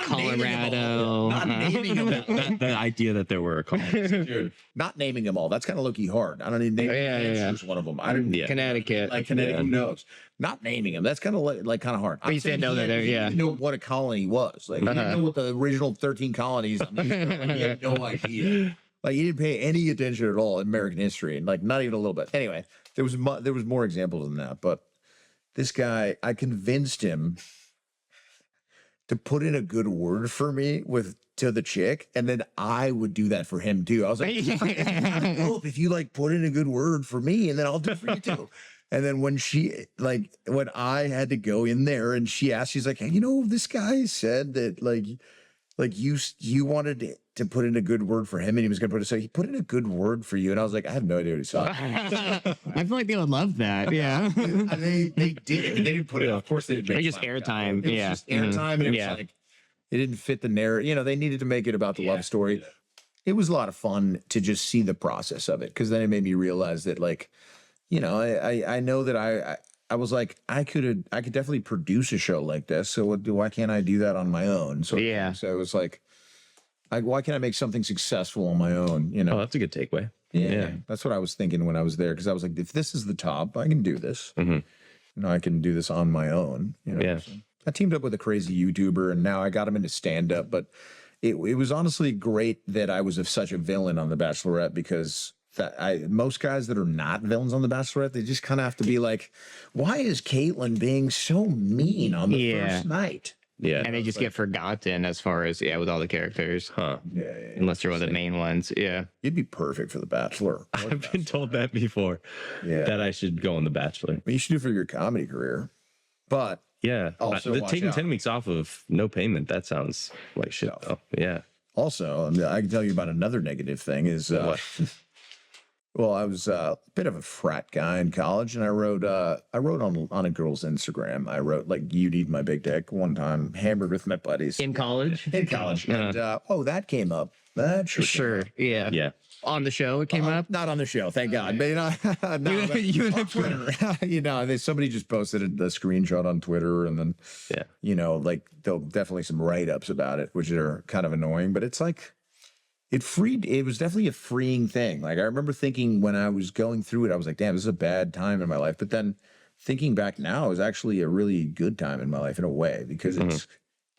Colorado. Not naming them all. The idea that there were colonies. Dude, not naming them all. That's kind of low-key hard. I don't even name one of them. I didn't. Connecticut. Connecticut, who knows? Not naming them. That's kind of kind of hard. But you didn't know that. He didn't know what a colony was. He didn't know what the original 13 colonies. He had no idea. He didn't pay any attention at all in American history, and not even a little bit. Anyway, there was more examples than that. But this guy, I convinced him to put in a good word for me to the chick, and then I would do that for him too. I was like, I hope if you put in a good word for me, and then I'll do it for you too. And then when when I had to go in there, and she asked, she's like, hey, this guy said that you wanted to put in a good word for him, and he was going to put it. So he put in a good word for you, and I was like, I have no idea what he saw. I feel like they would love that. Yeah. They did. They didn't put it. Of course, they didn't. They just airtime. It was Yeah. just airtime, and it was Yeah. like it didn't fit the narrative. You know, they needed to make it about the love story. It was a lot of fun to just see the process of it, because then it made me realize that, like, you know, I know that I was like, I could definitely produce a show like this. So why can't I do that on my own? So Yeah. So it was like, why can't I make something successful on my own? You know. Oh, that's a good takeaway. Yeah, that's what I was thinking when I was there, because I was like, if this is the top, I can do this. You know, I can do this on my own. You know, Yeah. so I teamed up with a crazy YouTuber, and now I got him into stand up. But it was honestly great that I was such a villain on The Bachelorette, because most guys that are not villains on The Bachelorette, they just kind of have to be like, why is Caitlyn being so mean on the first night? Yeah. And they just get forgotten as far as, with all the characters. Huh. Yeah. Unless they're one of the main ones. Yeah. You'd be perfect for The Bachelor. I've been told that before. Yeah. That I should go on The Bachelor. Well, you should do it for your comedy career. But Yeah. Also watch taking out. 10 weeks off of no payment, that sounds like shit, though. Yeah. also, I can tell you about another negative thing is, well, I was a bit of a frat guy in college, and I wrote on a girl's Instagram. I wrote, like, "You need my big dick" one time, hammered with my buddies In college? In college, and that came up. That sure. Came up. Yeah. Yeah. On the show, it came up. Not on the show, thank God. But you know, no, but on Twitter. You know, somebody just posted a screenshot on Twitter, and then you know, like, there'll definitely some write-ups about it, which are kind of annoying. But it's like, it was definitely a freeing thing. Like, I remember thinking when I was going through it, I was like, damn, this is a bad time in my life. But then thinking back now, it was actually a really good time in my life in a way, because it's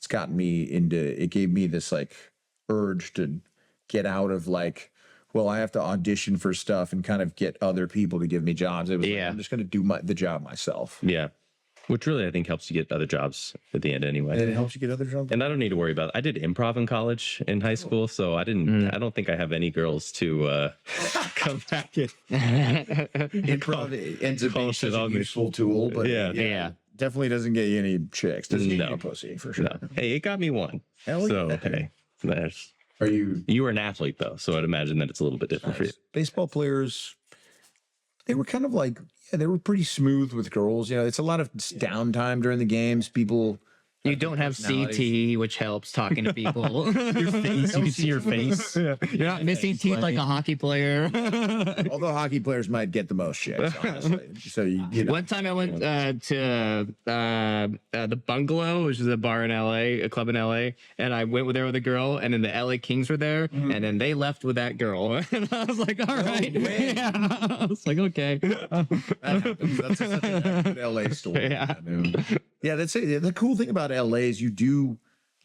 gotten me it gave me this, like, urge to get out of, like, well, I have to audition for stuff and kind of get other people to give me jobs. It was like, I'm just going to do the job myself. Yeah. Which really, I think, helps you get other jobs at the end anyway. And it helps you get other jobs. And I don't need to worry about it. I did improv in college, in high school, so I don't think I have any girls to come back in. Improv ends up being such a useful tool, but Yeah. definitely doesn't get you any chicks. Doesn't get you No. any pussy, for sure. No. Hey, it got me one. Hell So, yeah. hey, there's... You were an athlete, though, so I'd imagine that it's a little bit different for you. baseball players, they were kind of like, they were pretty smooth with girls. You know, it's a lot of downtime during the games. People, You don't have CT, which helps talking to people. Your face, you can see your face. You're not missing teeth like a hockey player. although hockey players might get the most chicks, honestly. So you know. One time I went to the Bungalow, which is a bar in LA, a club in LA, and I went there with a girl, and then the LA Kings were there, and then they left with that girl, and I was like, all right, yeah. I was like, okay, That's such a good LA story. Yeah, that's it. The cool thing about LA is you do,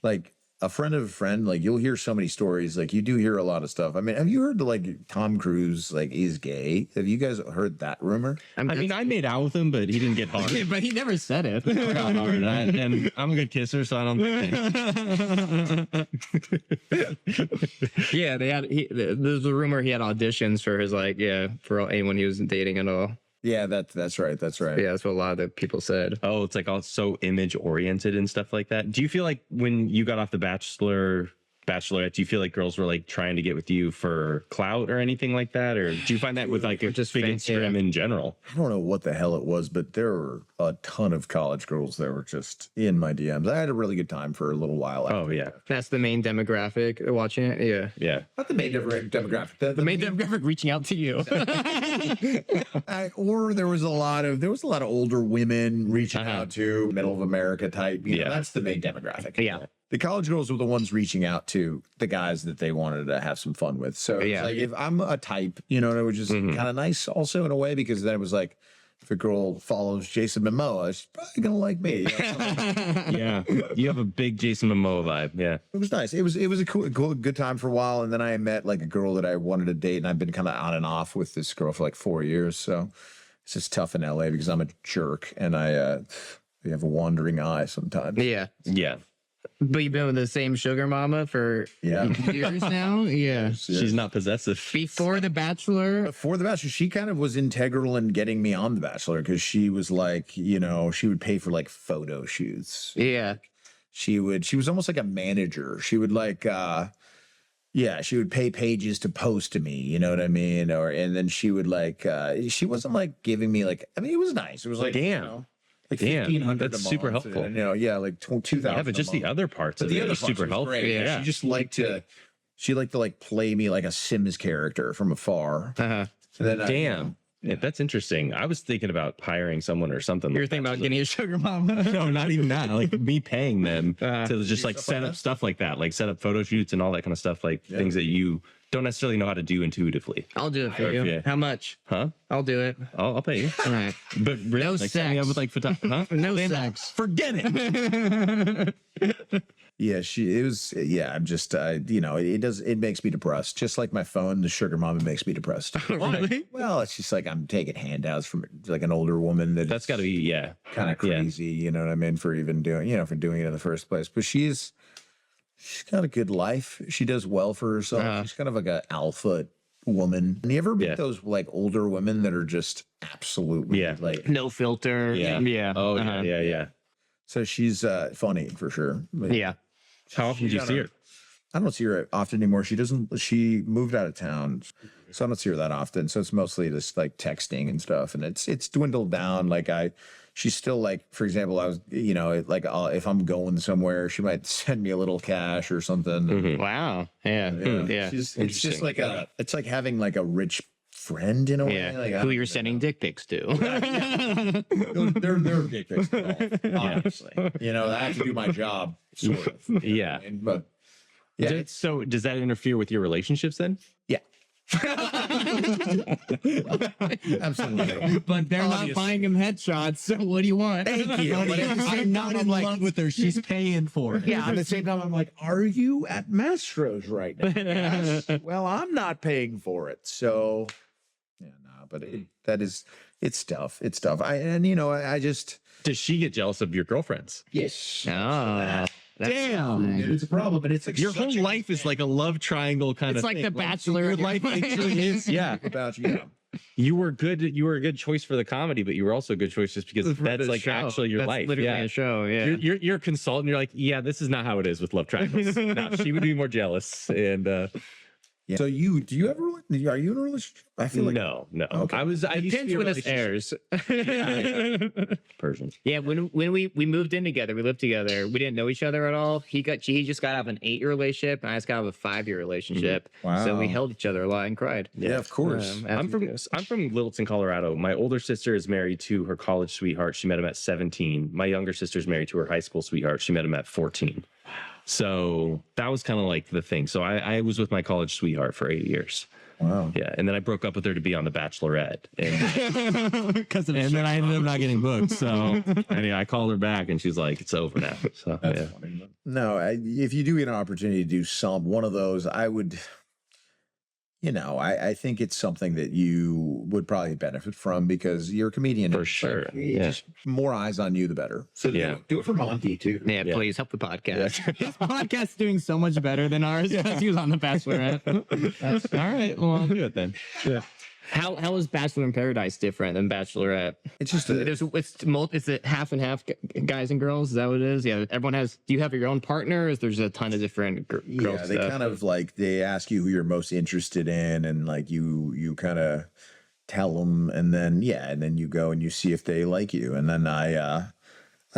like, a friend of a friend, like, you'll hear so many stories. Like, you do hear a lot of stuff. I mean, have you heard like Tom Cruise, like, is gay? Have you guys heard that rumor? I mean, I made out with him, but he didn't get hard. but he never said it. I got hard, and I'm a good kisser, so I don't think. Yeah, there's a rumor he had auditions for his, like, for anyone he was dating and all. Yeah, that's right. That's right. Yeah, that's what a lot of the people said. Oh, it's like all so image oriented and stuff like that. Do you feel like when you got off The Bachelorette, do you feel like girls were, like, trying to get with you for clout or anything like that? Or do you find that with, like, just big Instagram in general? I don't know what the hell it was, but there were a ton of college girls that were just in my DMs. I had a really good time for a little while. Oh, yeah. That's the main demographic watching it. Yeah. Yeah. Not the main demographic. The main demographic reaching out to you. Or there was a lot of older women reaching out to middle of America type. You know, that's the main demographic. Yeah. The college girls were the ones reaching out to the guys that they wanted to have some fun with. So it's like, if I'm a type, you know, it was just kind of nice also in a way, because then it was like, if a girl follows Jason Momoa, she's probably gonna like me. You know, Yeah. You have a big Jason Momoa vibe. Yeah. it was nice. It was a cool, good time for a while, and then I met, like, a girl that I wanted to date, and I've been kind of on and off with this girl for like 4 years. So it's just tough in LA because I'm a jerk, and I have a wandering eye sometimes. Yeah. Yeah. But you've been with the same sugar mama for years now? Yeah. She's not possessive. Before The Bachelor? Before The Bachelor, she kind of was integral in getting me on The Bachelor, because she was like, you know, she would pay for, like, photo shoots. Yeah. She was almost like a manager. She would, like, Yeah, she would pay pages to post to me, you know what I mean? And then she would like, she wasn't like giving me like, I mean, it was nice. It was like, Damn. like Damn, 1,500 that's a super month, helpful. And, yeah, like 2,000. Yeah, but just the other parts But of the it other was parts super was helpful. great. Yeah. She just liked to like play me like a Sims character from afar. Uh-huh. And then Damn. Yeah, that's interesting. I was thinking about hiring someone or something. You're like thinking that. about getting a sugar mama? No, not even that. Like me paying them to just like set up stuff like that, like set up photo shoots and all that kind of stuff, like things that you don't necessarily know how to do intuitively. I'll do it for you. Yeah. How much? Huh? I'll do it. I'll pay you. All right. But really, No like, set me up sex. with like huh? No Then sex. Forget it. yeah, I'm just, it makes me depressed. Just like my phone, the sugar mama makes me depressed. Really? Well, it's just like I'm taking handouts from like an older woman That's got to be kind of crazy, you know what I mean, for even doing, for doing it in the first place. But she's got a good life. She does well for herself. She's kind of like an alpha woman. And you ever meet those like older women that are just absolutely like No filter. Yeah. Yeah. Oh Uh-huh. yeah. So she's funny for sure. But Yeah. How often do you see her? I don't see her often anymore. She moved out of town, so I don't see her that often. So it's mostly just like texting and stuff, and it's dwindled down. Like she's still like, for example, I was, like if I'm going somewhere, she might send me a little cash or something. Wow. Yeah. Yeah. It's just like it's like having like a rich friend in a way. Yeah. Like, Who you're sending dick pics to. they're dick pics involved, obviously. I have to do my job, sort of. Yeah. But yeah, So does that interfere with your relationships then? yeah. Absolutely. But they're not buying him headshots, so what do you want? Thank you. But at the I'm same not time, in I'm like, love with her. She's paying for it. yeah, at the same time, I'm like, are you at Mastro's right now? Yes. Well, I'm not paying for it. So, yeah, no, but it's tough. It's tough. I just, Does she get jealous of your girlfriends? yes. Oh. Damn. It's a problem, but it's like Your whole life is like a love triangle kind It's of like thing. The Bachelor. Your life actually is. Yeah. about you. You were good. You were a good choice for the comedy, but you were also a good choice just because that's the like show. actually your That's life. literally Yeah. a show. Yeah. You're a consultant. You're like, yeah, this is not how it is with love triangles. No, she would be more jealous. And Yeah. So are you in a relationship? I feel like no. Okay. I used to Depends be a when this relationship- airs. Persian. Yeah, when we moved in together, we lived together. We didn't know each other at all. He just got out of an 8-year relationship, and I just got out of a 5-year relationship. Wow. So we held each other a lot and cried. yeah, of course. I'm from Littleton, Colorado. My older sister is married to her college sweetheart. She met him at 17. My younger sister's married to her high school sweetheart. She met him at 14. So that was kind of like the thing. So I was with my college sweetheart for 8 years. Wow. Yeah, and then I broke up with her to be on the Bachelorette, and then I ended up not getting booked. So I called her back, and she's like, "It's over now." So yeah. No, if you do get an opportunity to do one of those, I would, I think it's something that you would probably benefit from because you're a comedian. For It's sure. like, Yeah. just more eyes on you, the better. So Yeah. do it for Monty too. Yeah, Yeah. please help the podcast. His podcast's doing so much better than ours because he was on The Bachelorette. All right. Well, I'll do it then. Yeah. How is Bachelor in Paradise different than Bachelorette? It's just Is it half and half guys and girls? Is that what it is? Yeah, everyone has. Do you have your own partner? Or is there's a ton of different girls? yeah. They kind of like they ask you who you're most interested in, and like you kind of tell them, and then you go and you see if they like you, and then I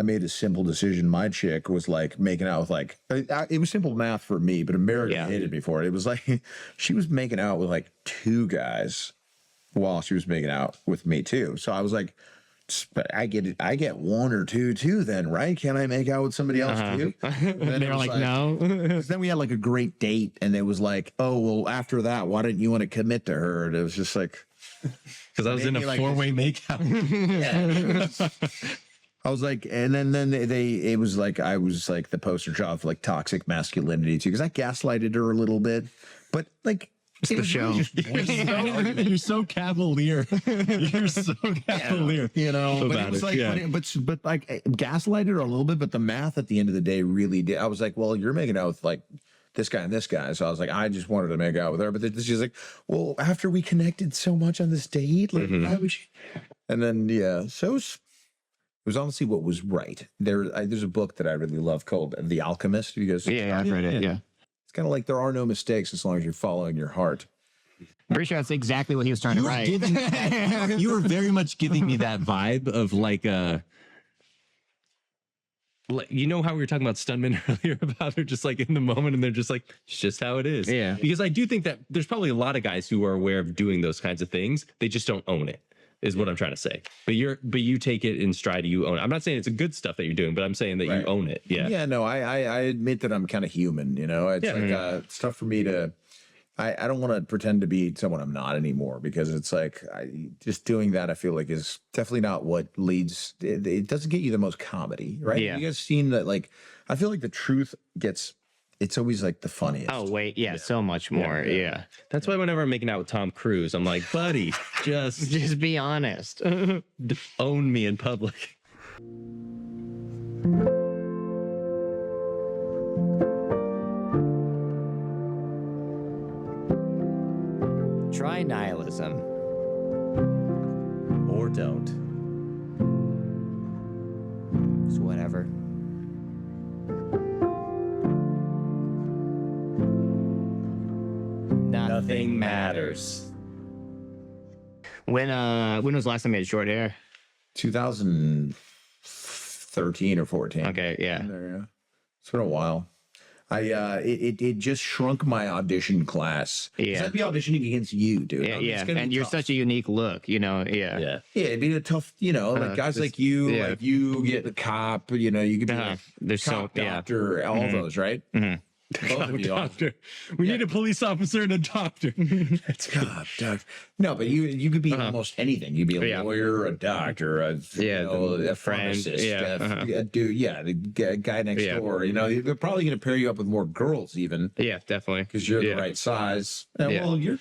made a simple decision. My chick was like making out with it was simple math for me, but America hated me for it. It was like she was making out with like 2 guys while she was making out with me too. So I was like, but I get 1 or 2 too then, right? Can I make out with somebody else too? they were like, no. 'Cause then we had like a great date and it was like, oh, well, after that, why didn't you want to commit to her? And it was just like, Because I was in a Maybe like 4-way makeout. I was like, and then it was like, I was like the poster child for like toxic masculinity too. Cause I gaslighted her a little bit, but like, It's the show. You're so cavalier. You're so cavalier. But it was like, but like gaslighted her a little bit, but the math at the end of the day really did. I was like, well, you're making out with like this guy and this guy. So I was like, I just wanted to make out with her. But then she's like, well, after we connected so much on this date, like, why would you? And then, so it was honestly what was right. There's a book that I really love called The Alchemist. You guys, Yeah, I've read it. Yeah. It's kind of like there are no mistakes as long as you're following your heart. I'm pretty sure that's exactly what he was trying to write. You were very much giving me that vibe of like you know how we were talking about stuntmen earlier about they're just like in the moment and they're just like, it's just how it is. Yeah. Because I do think that there's probably a lot of guys who are aware of doing those kinds of things. They just don't own it, is what I'm trying to say. But you take it in stride, you own it. I'm not saying it's a good stuff that you're doing, but I'm saying that you own it. Yeah. Yeah, no, I admit that I'm kind of human, you know. It's it's tough for me to I don't want to pretend to be someone I'm not anymore, because it's like just doing that I feel like is definitely not what leads. It doesn't get you the most comedy, right? Yeah. You guys seen that? Like, I feel like the truth it's always like the funniest. Oh wait, yeah, so much more. Yeah. That's why whenever I'm making out with Tom Cruise, I'm like, buddy, Just be honest. own me in public. Try nihilism. Or don't. It's whatever. Nothing matters. When was the last time you had short hair? 2013 or 14. Okay, yeah. It's been a while. It just shrunk my audition class. Yeah. I'd be auditioning against you, dude. Yeah, yeah. And you're such a unique look, you know. Yeah. Yeah. Yeah, it'd be a tough, you know, like guys like you, yeah. like you get the cop, you know, you could be like There's cop, doctor, all those, right? Both of you. Doctor. We need a police officer and a doctor. That's God, doc. No, but you could be almost anything. You'd be a lawyer, a doctor, a pharmacist, a dude, the guy next door. You know, they're probably going to pair you up with more girls, even. Yeah, definitely. Because you're the right size. Well, you're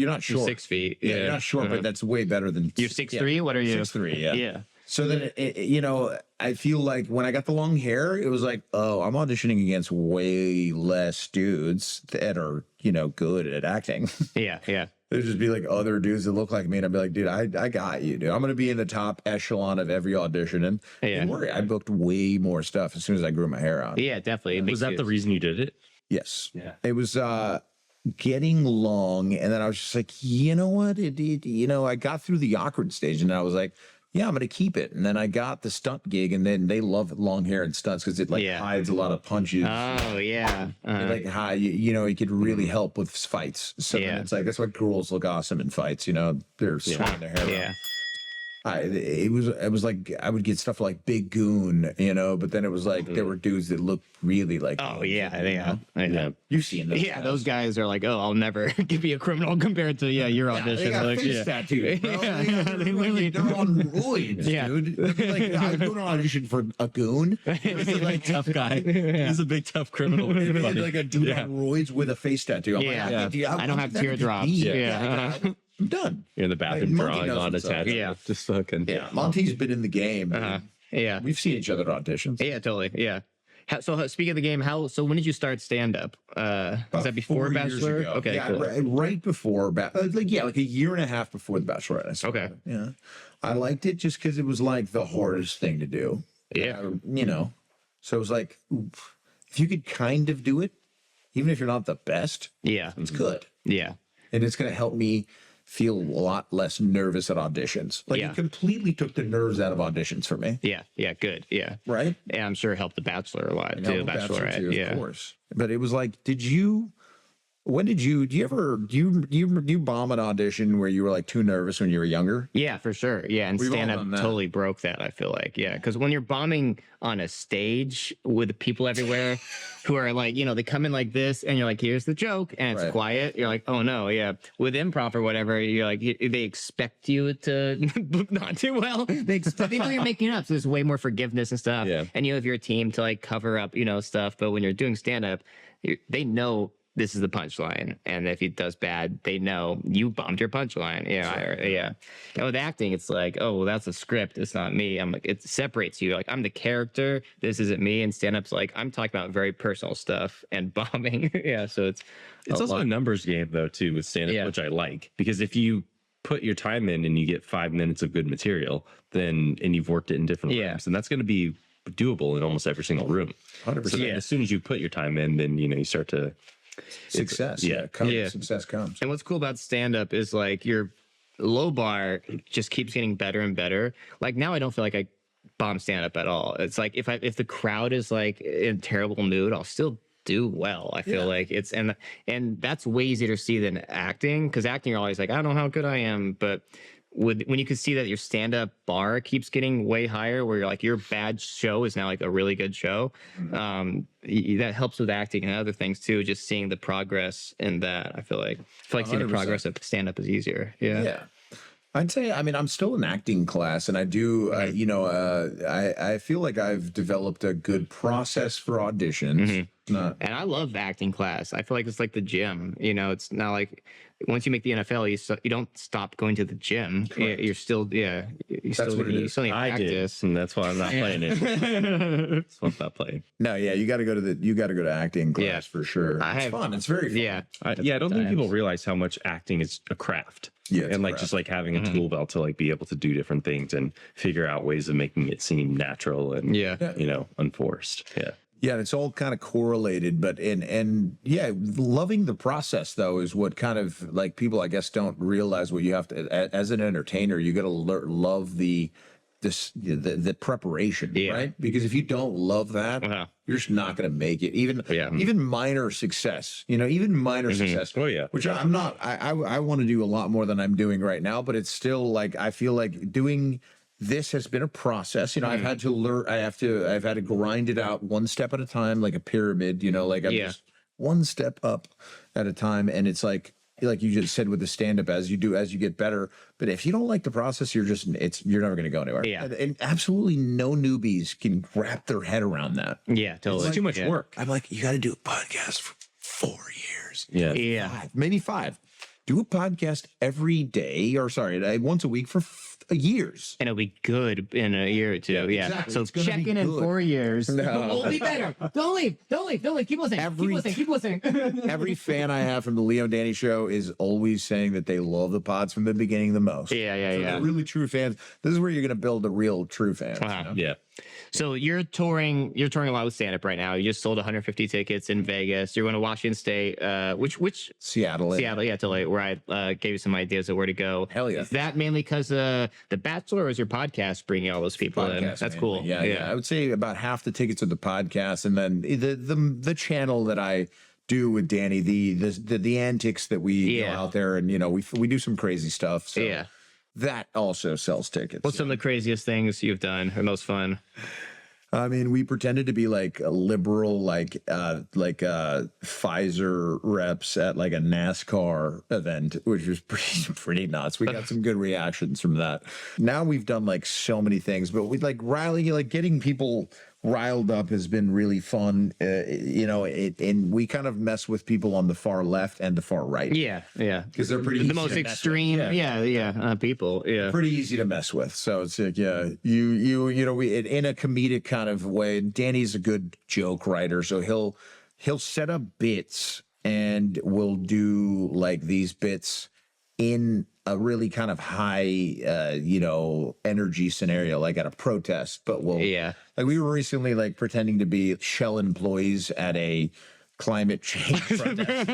not short. 6 feet. Yeah, you're not short, but that's way better than You're 6'3"? What are you? 6'3", yeah. Yeah. So then, you know, I feel like when I got the long hair, it was like, oh, I'm auditioning against way less dudes that are, you know, good at acting. Yeah, yeah. There'd just be like other dudes that look like me, and I'd be like, dude, I got you, dude. I'm gonna be in the top echelon of every audition, and don't worry, I booked way more stuff as soon as I grew my hair out. Yeah, definitely. Was that the reason you did it? Yes. Yeah. It was getting long, and then I was just like, you know what? You know, I got through the awkward stage, and I was like, yeah, I'm gonna keep it. And then I got the stunt gig, and then they love long hair and stunts because it hides a lot of punches. Oh yeah. Like how you know, it could really help with fights. So then it's like that's why girls look awesome in fights. You know, they're swinging their hair around. Yeah. It was like I would get stuff like Big Goon, you know, but then it was like there were dudes that looked really like. Oh yeah. You've seen those. Yeah, those guys are like, oh, I'll never be a criminal compared to your audition. They got like, face tattoos, bro. They literally they're on roids, dude. Like I was going to audition for a goon. He's a big tough guy. He's a big tough criminal. Like a dude on roids with a face tattoo. I'm like, I don't have teardrops. Yeah. I'm done. You're in the bathroom Monty drawing knows on a what's up. tattoo. Yeah. Just fucking. Yeah, Monty's been in the game. Yeah. We've seen each other at auditions. Yeah, totally. Yeah. So speaking of the game, so when did you start stand up? Was that before 4 years Bachelor? ago. Okay, yeah, cool. right before like a year and a half before the Bachelorette. I started. Okay. Yeah, I liked it just because it was like the hardest thing to do. Yeah. You know, so it was like, if you could kind of do it, even if you're not the best, Yeah. it's good, Yeah. and it's going to help me feel a lot less nervous at auditions. Like it completely took the nerves out of auditions for me. Yeah. Yeah. Good. Yeah. Right. And I'm sure it helped the Bachelor a lot And too. I'm a Bachelor Bachelorette. too, Yeah. of course. But it was like, do you bomb an audition where you were like too nervous when you were younger? Yeah, for sure. Yeah, and We've all stand up done that. totally broke that, I feel like. Yeah, because when you're bombing on a stage with people everywhere who are like, you know, they come in like this and you're like, here's the joke, and it's quiet. You're like, oh no, yeah. With improv or whatever, you're like, they expect you to not do well. They know you're making it up. So there's way more forgiveness and stuff. Yeah. And you have your team to like cover up, you know, stuff. But when you're doing stand up, they know this is the punchline, and if he does bad, they know you bombed your punchline. Yeah. And with acting, it's like, oh, well, that's a script. It's not me. I'm like, it separates you. Like, I'm the character. This isn't me. And stand-up's like, I'm talking about very personal stuff and bombing. Yeah. So it's also a numbers game though too with stand-up, which I like, because if you put your time in and you get 5 minutes of good material, then and you've worked it in different rooms, and that's going to be doable in almost every single room. 100%. So as soon as you put your time in, then you know you start to success. Success comes. And what's cool about stand up is like your low bar just keeps getting better and better. Like now I don't feel like I bomb stand up at all. It's like if the crowd is like in terrible mood, I'll still do well. I feel like it's and that's way easier to see than acting, because acting you're always like, I don't know how good I am, but when you can see that your stand-up bar keeps getting way higher, where you're like your bad show is now like a really good show, that helps with acting and other things too. Just seeing the progress in that, I feel like seeing the progress of stand-up is easier. Yeah. I'd say, I mean, I'm still in acting class, and I do, I feel like I've developed a good process for auditions. And I love acting class. I feel like it's like the gym. It's not like once you make the NFL, you don't stop going to the gym. You're still, you still need to practice. And that's why I'm not playing it. That's why I'm not playing. No, you got to go to acting class for sure. It's fun. It's very fun. I don't think people realize how much acting is a craft. Yeah, and like just like having a tool belt to like be able to do different things and figure out ways of making it seem natural and unforced. Yeah, it's all kind of correlated, but loving the process though is what kind of like people I guess don't realize what you have to as an entertainer. You got to love the preparation, right? Because if you don't love that, you're just not going to make it. Even minor success, success. Oh yeah, which I'm not. I want to do a lot more than I'm doing right now, but it's still like I feel like doing. This has been a process. I've had to learn. I've had to grind it out one step at a time, like a pyramid. I'm just one step up at a time, and it's like you just said with the stand-up, as you get better. But if you don't like the process, you're never going to go anywhere. Yeah. And absolutely no newbies can wrap their head around that. Yeah, totally. It's too much work. I'm like, you got to do a podcast for 4 years. Yeah. 5, maybe 5. Do a podcast every day, once a week for years. And it'll be good in a year or two. Yeah. Exactly. So check in 4 years. No. We'll be better. Don't leave. Keep listening. Keep listening. Every fan I have from the Leo and Danny show is always saying that they love the pods from the beginning the most. Yeah. They're really true fans. This is where you're going to build a real true fan. Yeah. So you're touring a lot with stand-up right now. You just sold 150 tickets in Vegas. You're going to Washington State, which Seattle, totally, where I gave you some ideas of where to go. Hell yeah. Is that mainly because The Bachelor, or is your podcast bringing all those people in? That's mainly. cool. Yeah. I would say about half the tickets are the podcast, and then the channel that I do with Danny, the antics that we go out there, and we do some crazy stuff. So that also sells tickets. What's some of the craziest things you've done or most fun? I mean, we pretended to be like a liberal, Pfizer reps at like a NASCAR event, which was pretty nuts. We got some good reactions from that. Now we've done like so many things, but we like getting people riled up has been really fun. And we kind of mess with people on the far left and the far right. Yeah. Because they're pretty the most extreme. People. Yeah. Pretty easy to mess with. So it's like, we in a comedic kind of way. Danny's a good joke writer, so he'll set up bits and we'll do like these bits in a really kind of high, energy scenario, like at a protest. But like we were recently like pretending to be Shell employees at a climate change protest.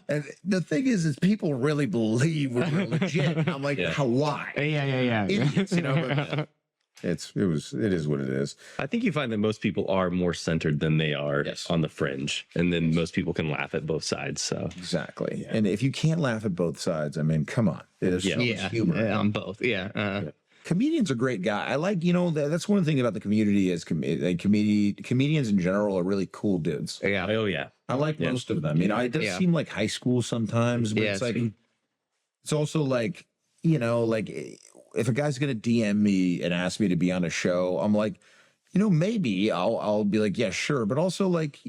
And the thing is people really believe we're legit. I'm like, why? Yeah. Idiots, but it is what it is. I think you find that most people are more centered than they are on the fringe, and then most people can laugh at both sides. So exactly, and if you can't laugh at both sides, I mean, come on, there's so much humor on both. Comedians are great guy. I like, that's one thing about the community is comedians in general are really cool dudes. Yeah. Oh yeah. I like most of them. It does seem like high school sometimes, but it's like it's also like if a guy's gonna DM me and ask me to be on a show, I'm like, maybe I'll be like, yeah, sure, but also like,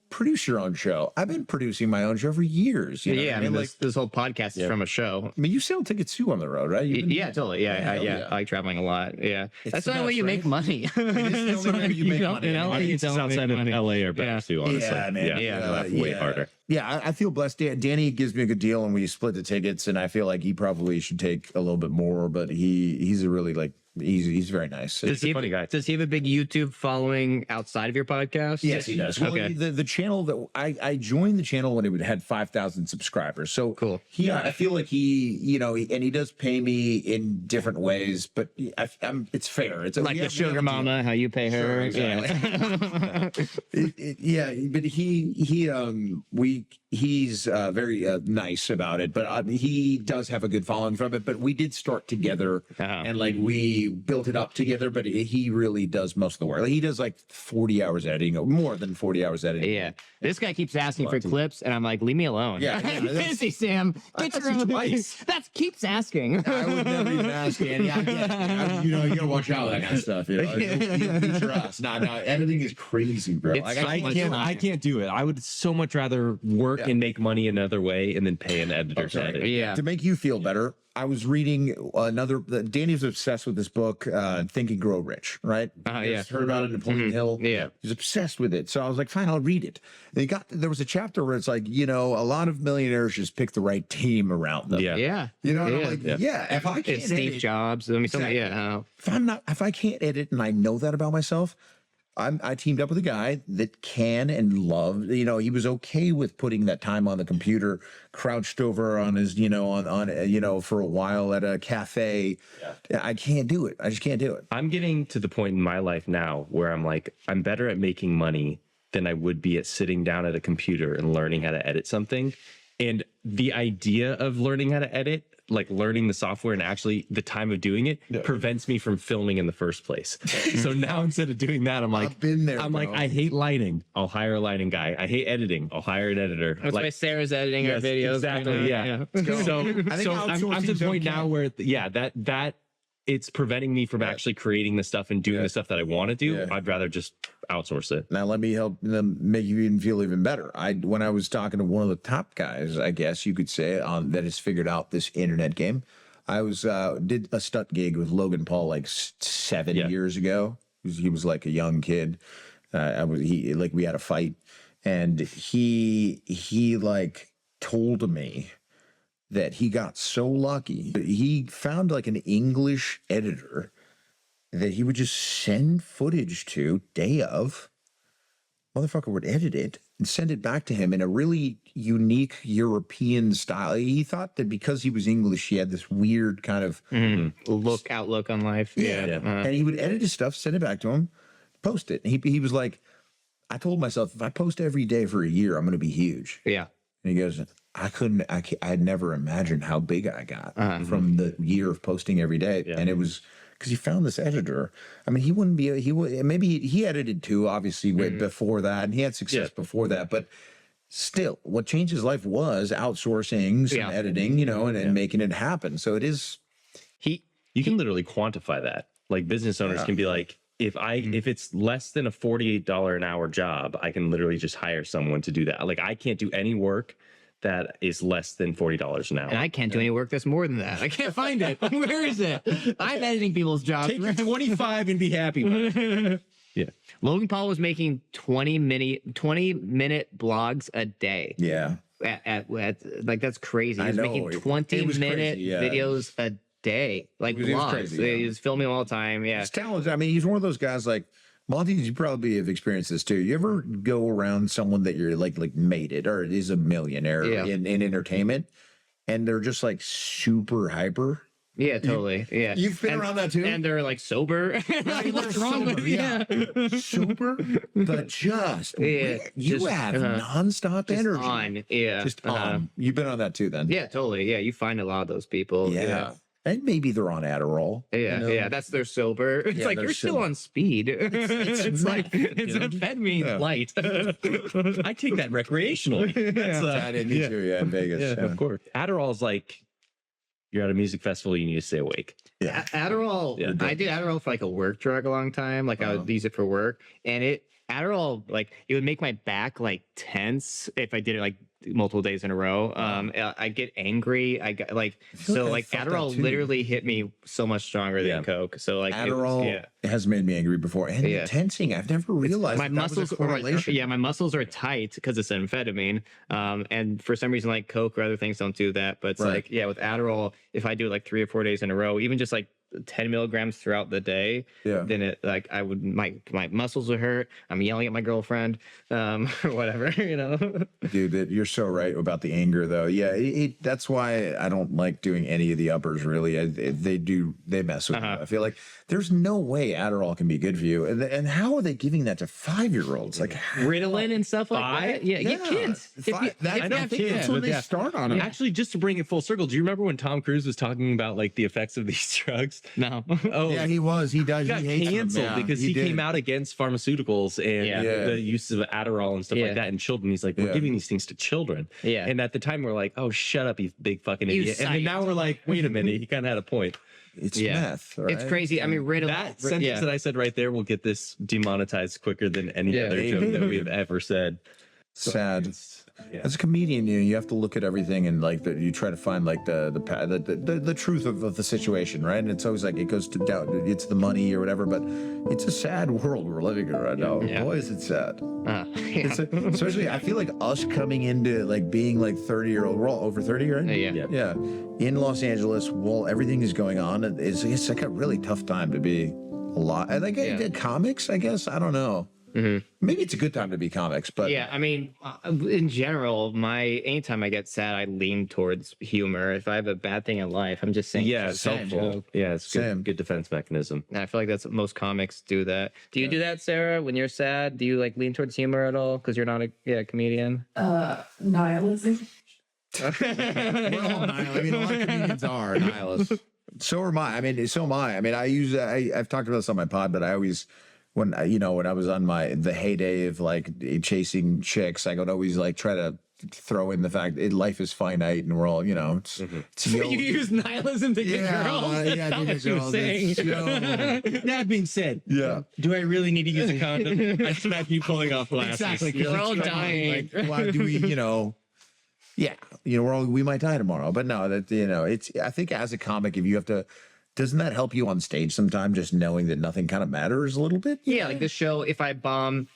produce your own show. I've been producing my own show for years. I mean, this whole podcast is from a show. I mean, you sell tickets too on the road, right? Totally. I like traveling a lot. Yeah, that's the only way you make money. It's the only way you make money. In LA, it's outside of LA or better too, honestly. Yeah, man. Way harder. Yeah, I feel blessed. Danny gives me a good deal, and we split the tickets. And I feel like he probably should take a little bit more, but he's a really like He's very nice. He's a funny guy. Does he have a big YouTube following outside of your podcast? Yes, he does. Well, Okay. the channel that I joined the channel when it had 5,000 subscribers. So Cool. I feel like he, and he does pay me in different ways, but it's fair. It's Like the sugar mama, how you pay her. Sure, Yeah. but he's very nice about it. But he does have a good following from it. But we did start together, and like we built it up together. But he really does most of the work. Like, he does like 40 hours editing, or more than 40 hours editing. Yeah. This guy keeps asking for clips, and I'm like, leave me alone. Yeah, I'm busy, Sam. Get your own twice. That keeps asking. I would never even ask Andy. I get it. You gotta watch out with that kind of stuff. You feature us. No, editing is crazy, bro. It's Like, so I much can't. fun. I can't do it. I would so much rather work Yeah. and make money another way and then pay an editor to edit. Yeah. To make you feel better, I was reading Danny's obsessed with this book, Think and Grow Rich, right? Yeah. Heard about it in Napoleon Hill. Yeah. He's obsessed with it. So I was like, fine, I'll read it. And there was a chapter where it's like, a lot of millionaires just pick the right team around them. Yeah. Yeah. And I'm Yeah. like, if I can't It's Steve edit, Jobs. I mean, something, Exactly. if I can't edit and I know that about myself, I teamed up with a guy that can and loved, he was okay with putting that time on the computer, crouched over on his, for a while at a cafe. Yeah. I can't do it. I just can't do it. I'm getting to the point in my life now where I'm like, I'm better at making money than I would be at sitting down at a computer and learning how to edit something. And the idea of learning how to edit, like learning the software and actually the time of doing it, prevents me from filming in the first place. So now instead of doing that, I'm like, I've been there, I'm like, bro. I hate lighting. I'll hire a lighting guy. I hate editing. I'll hire an editor. That's why Sarah's editing our Yes, videos. exactly. Yeah. So I'm to the point now where that it's preventing me from actually creating the stuff and doing the stuff that I want to do. Yeah. I'd rather just outsource it. Now let me help them make you even feel even better. When I was talking to one of the top guys, I guess you could say, that has figured out this internet game. I did a stunt gig with Logan Paul like 7 years ago. He was like a young kid. We had a fight, and he like told me that he got so lucky. He found like an English editor that he would just send footage to day of. Motherfucker would edit it and send it back to him in a really unique European style. He thought that because he was English, he had this weird kind of outlook on life. And he would edit his stuff, send it back to him, post it. And he was like, I told myself, if I post every day for a year, I'm going to be huge. Yeah. And he goes, I'd never imagined how big I got from the year of posting every day. Yeah. And it was because he found this editor. I mean, he edited too, obviously, way before that. And he had success before that. But still, what changed his life was outsourcing some editing, and making it happen. So it is. You can literally quantify that. Like business owners can be like, if it's less than a $48 an hour job, I can literally just hire someone to do that. Like I can't do any work that is less than $40 an hour. And I can't do any work that's more than that. I can't find it. Where is it? I'm editing people's jobs. Take your 25 and be happy with it. Yeah. Logan Paul was making 20-minute blogs a day. Yeah. At like that's crazy. He was making It was 20-minute crazy, yeah. videos a day, like It was vlogs. crazy, yeah. He was filming them all the time. Yeah. He's talented. I mean, he's one of those guys like Monty. You probably have experienced this too. You ever go around someone that you're like mated or is a millionaire in entertainment, and they're just like super hyper? Yeah, totally. Yeah. You've been around that too? And they're like sober. Like, what's wrong with Super, but just you just, have nonstop energy. On. Yeah. Just on. You've been on that too, then? Yeah, totally. Yeah, you find a lot of those people. Yeah. And maybe they're on Adderall. Yeah, yeah, that's their sober. It's like you're still on speed. It's like it's amphetamine light. I take that recreationally. I didn't need to, in Vegas. Yeah, of course. Adderall is like you're at a music festival, you need to stay awake. Yeah. Adderall. Yeah, I did Adderall for like a work drug a long time. Like I would use it for work, and Adderall, like it would make my back like tense if I did it like multiple days in a row. I get angry. I got like Adderall literally hit me so much stronger than Coke. So like Adderall has made me angry before, and tensing. I've never realized my muscles. My muscles are tight because it's amphetamine. And for some reason, like Coke or other things don't do that. But it's like with Adderall, if I do it like 3 or 4 days in a row, even just like 10 milligrams throughout the day, then it like I would my muscles would hurt. I'm yelling at my girlfriend, or whatever, Dude, you're so right about the anger, though. Yeah, that's why I don't like doing any of the uppers. Really, they mess with me. I feel like there's no way Adderall can be good for you. And how are they giving that to 5-year-olds? Like Ritalin and stuff like that. Yeah, kids. I know kids. That's when they start on it. Actually, just to bring it full circle, do you remember when Tom Cruise was talking about like the effects of these drugs? No. Oh, yeah, he was. He does. He got canceled because he came out against pharmaceuticals and the use of Adderall and stuff like that in children. He's like, we're giving these things to children. Yeah. And at the time, we're like, oh, shut up, you big fucking idiot. And then now we're like, wait a minute, he kind of had a point. It's meth. Right? It's crazy. I mean, Ritalin. That sentence that I said right there will get this demonetized quicker than any other joke that we have ever said. Sad. As a comedian, you have to look at everything and like you try to find like the truth of the situation, right? And it's always like it goes to doubt. It's the money or whatever, but it's a sad world we're living in right now. Boy, is it sad. Especially, I feel like us coming into like being like 30-year-old. We're all over 30, right? Yeah. In Los Angeles, while everything is going on, it's like a really tough time to be alive. And like comics, I guess. I don't know. Maybe it's a good time to be comics, but I mean, in general, anytime I get sad, I lean towards humor. If I have a bad thing in life, I'm just saying, it's helpful. Yeah, it's good defense mechanism. And I feel like that's what most comics do. That. Do you do that, Sarah? When you're sad, do you like lean towards humor at all? Because you're not a comedian. Nihilism. we're all nihilists. I mean, a lot of comedians are nihilists. So am I. I mean, so am I. I mean, I've talked about this on my pod, but I always. When I was on the heyday of like chasing chicks, I would always like try to throw in the fact that life is finite and we're all, it's you use nihilism to get girls. That's not what you're saying. That being said, do I really need to use a condom? I smack you pulling off glasses. Exactly. We're all dying. Like, why do we, we might die tomorrow, but no, that, I think as a comic, if you have to, doesn't that help you on stage sometime, just knowing that nothing kind of matters a little bit? Yeah, like the show, if I bomb,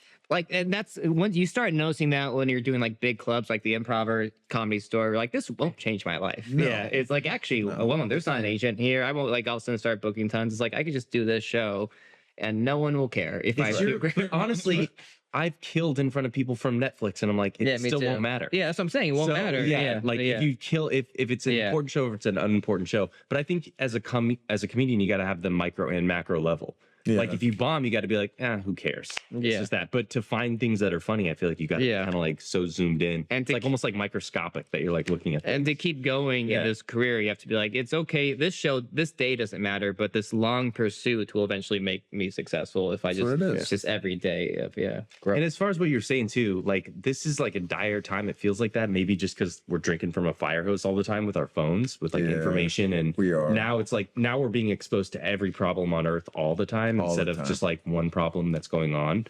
and that's when you start noticing that when you're doing like big clubs like the Improv or Comedy Store, you're like, this won't change my life. No. Yeah, it's like actually, there's not an agent here. I won't like all of a sudden start booking tons. It's like I could just do this show, and no one will care if I do great. Honestly, I've killed in front of people from Netflix, and I'm like, it still won't matter. Yeah, that's what I'm saying. It won't matter. If you kill, if it's an important show or if it's an unimportant show. But I think as a comedian, you got to have the micro and macro level. Yeah. Like if you bomb, you got to be like, who cares? It's just that. But to find things that are funny, I feel like you got to kind of like so zoomed in. And it's like almost like microscopic that you're like looking at. And to keep going in this career, you have to be like, it's okay. This day doesn't matter, but this long pursuit will eventually make me successful if I just every day of growth. And as far as what you're saying too, like this is like a dire time. It feels like that maybe just because we're drinking from a fire hose all the time with our phones with like information, and we are. Now it's like we're being exposed to every problem on Earth all the time instead of just like one problem that's going on.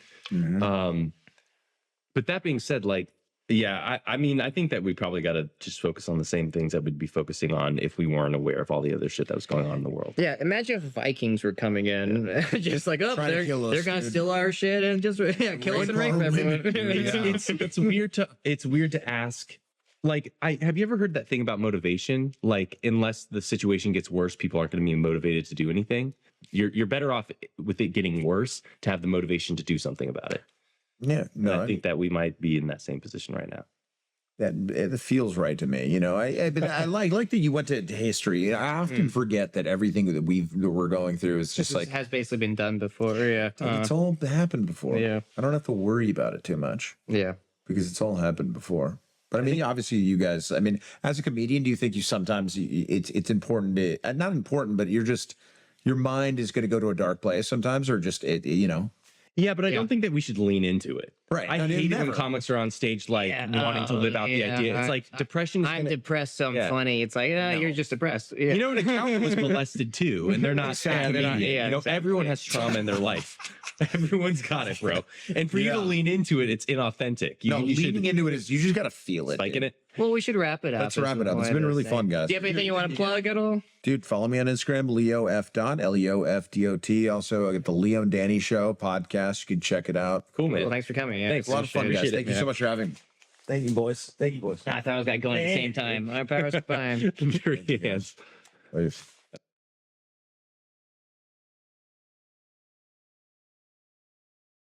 But that being said, like, I mean, I think that we probably got to just focus on the same things that we'd be focusing on if we weren't aware of all the other shit that was going on in the world. Yeah, imagine if Vikings were coming in, just like, they're gonna steal our shit and just kill us and rape everyone. It's weird to ask. Like, have you ever heard that thing about motivation? Like, unless the situation gets worse, people aren't going to be motivated to do anything. You're better off with it getting worse to have the motivation to do something about it. Yeah, no, I think that we might be in that same position right now. That it feels right to me, But I like that you went to history. I often forget that everything that we're going through is just like has basically been done before. Yeah, it's all happened before. Yeah, I don't have to worry about it too much. Yeah, because it's all happened before. But I mean, obviously, you guys. I mean, as a comedian, do you think it's important to not important, but your mind is going to go to a dark place sometimes, or just Yeah, but I don't think that we should lean into it. Right. I hate it when comics are on stage like wanting to live out the idea. It's like depression. I'm depressed, so I'm funny. It's like, you're just depressed. Yeah. You know, an accountant was molested too, and they're not. Everyone has trauma in their life. Everyone's got it, bro. And for you to lean into it, it's inauthentic. Leaning into it is you just got to feel it. Spiking it. Well, we should wrap it up. Let's wrap it up. It's been really fun, guys. Do you have anything you want to plug at all? Dude, follow me on Instagram, LeoF.LeoFDOT. Also, I get the Leo and Danny Show podcast. You can check it out. Cool, man. Well, thanks for coming. Yeah. Thanks. A lot of fun, guys. Thank you so much for having me. Thank you, boys. I thought I was going at the same time. Our powers combined. Yes.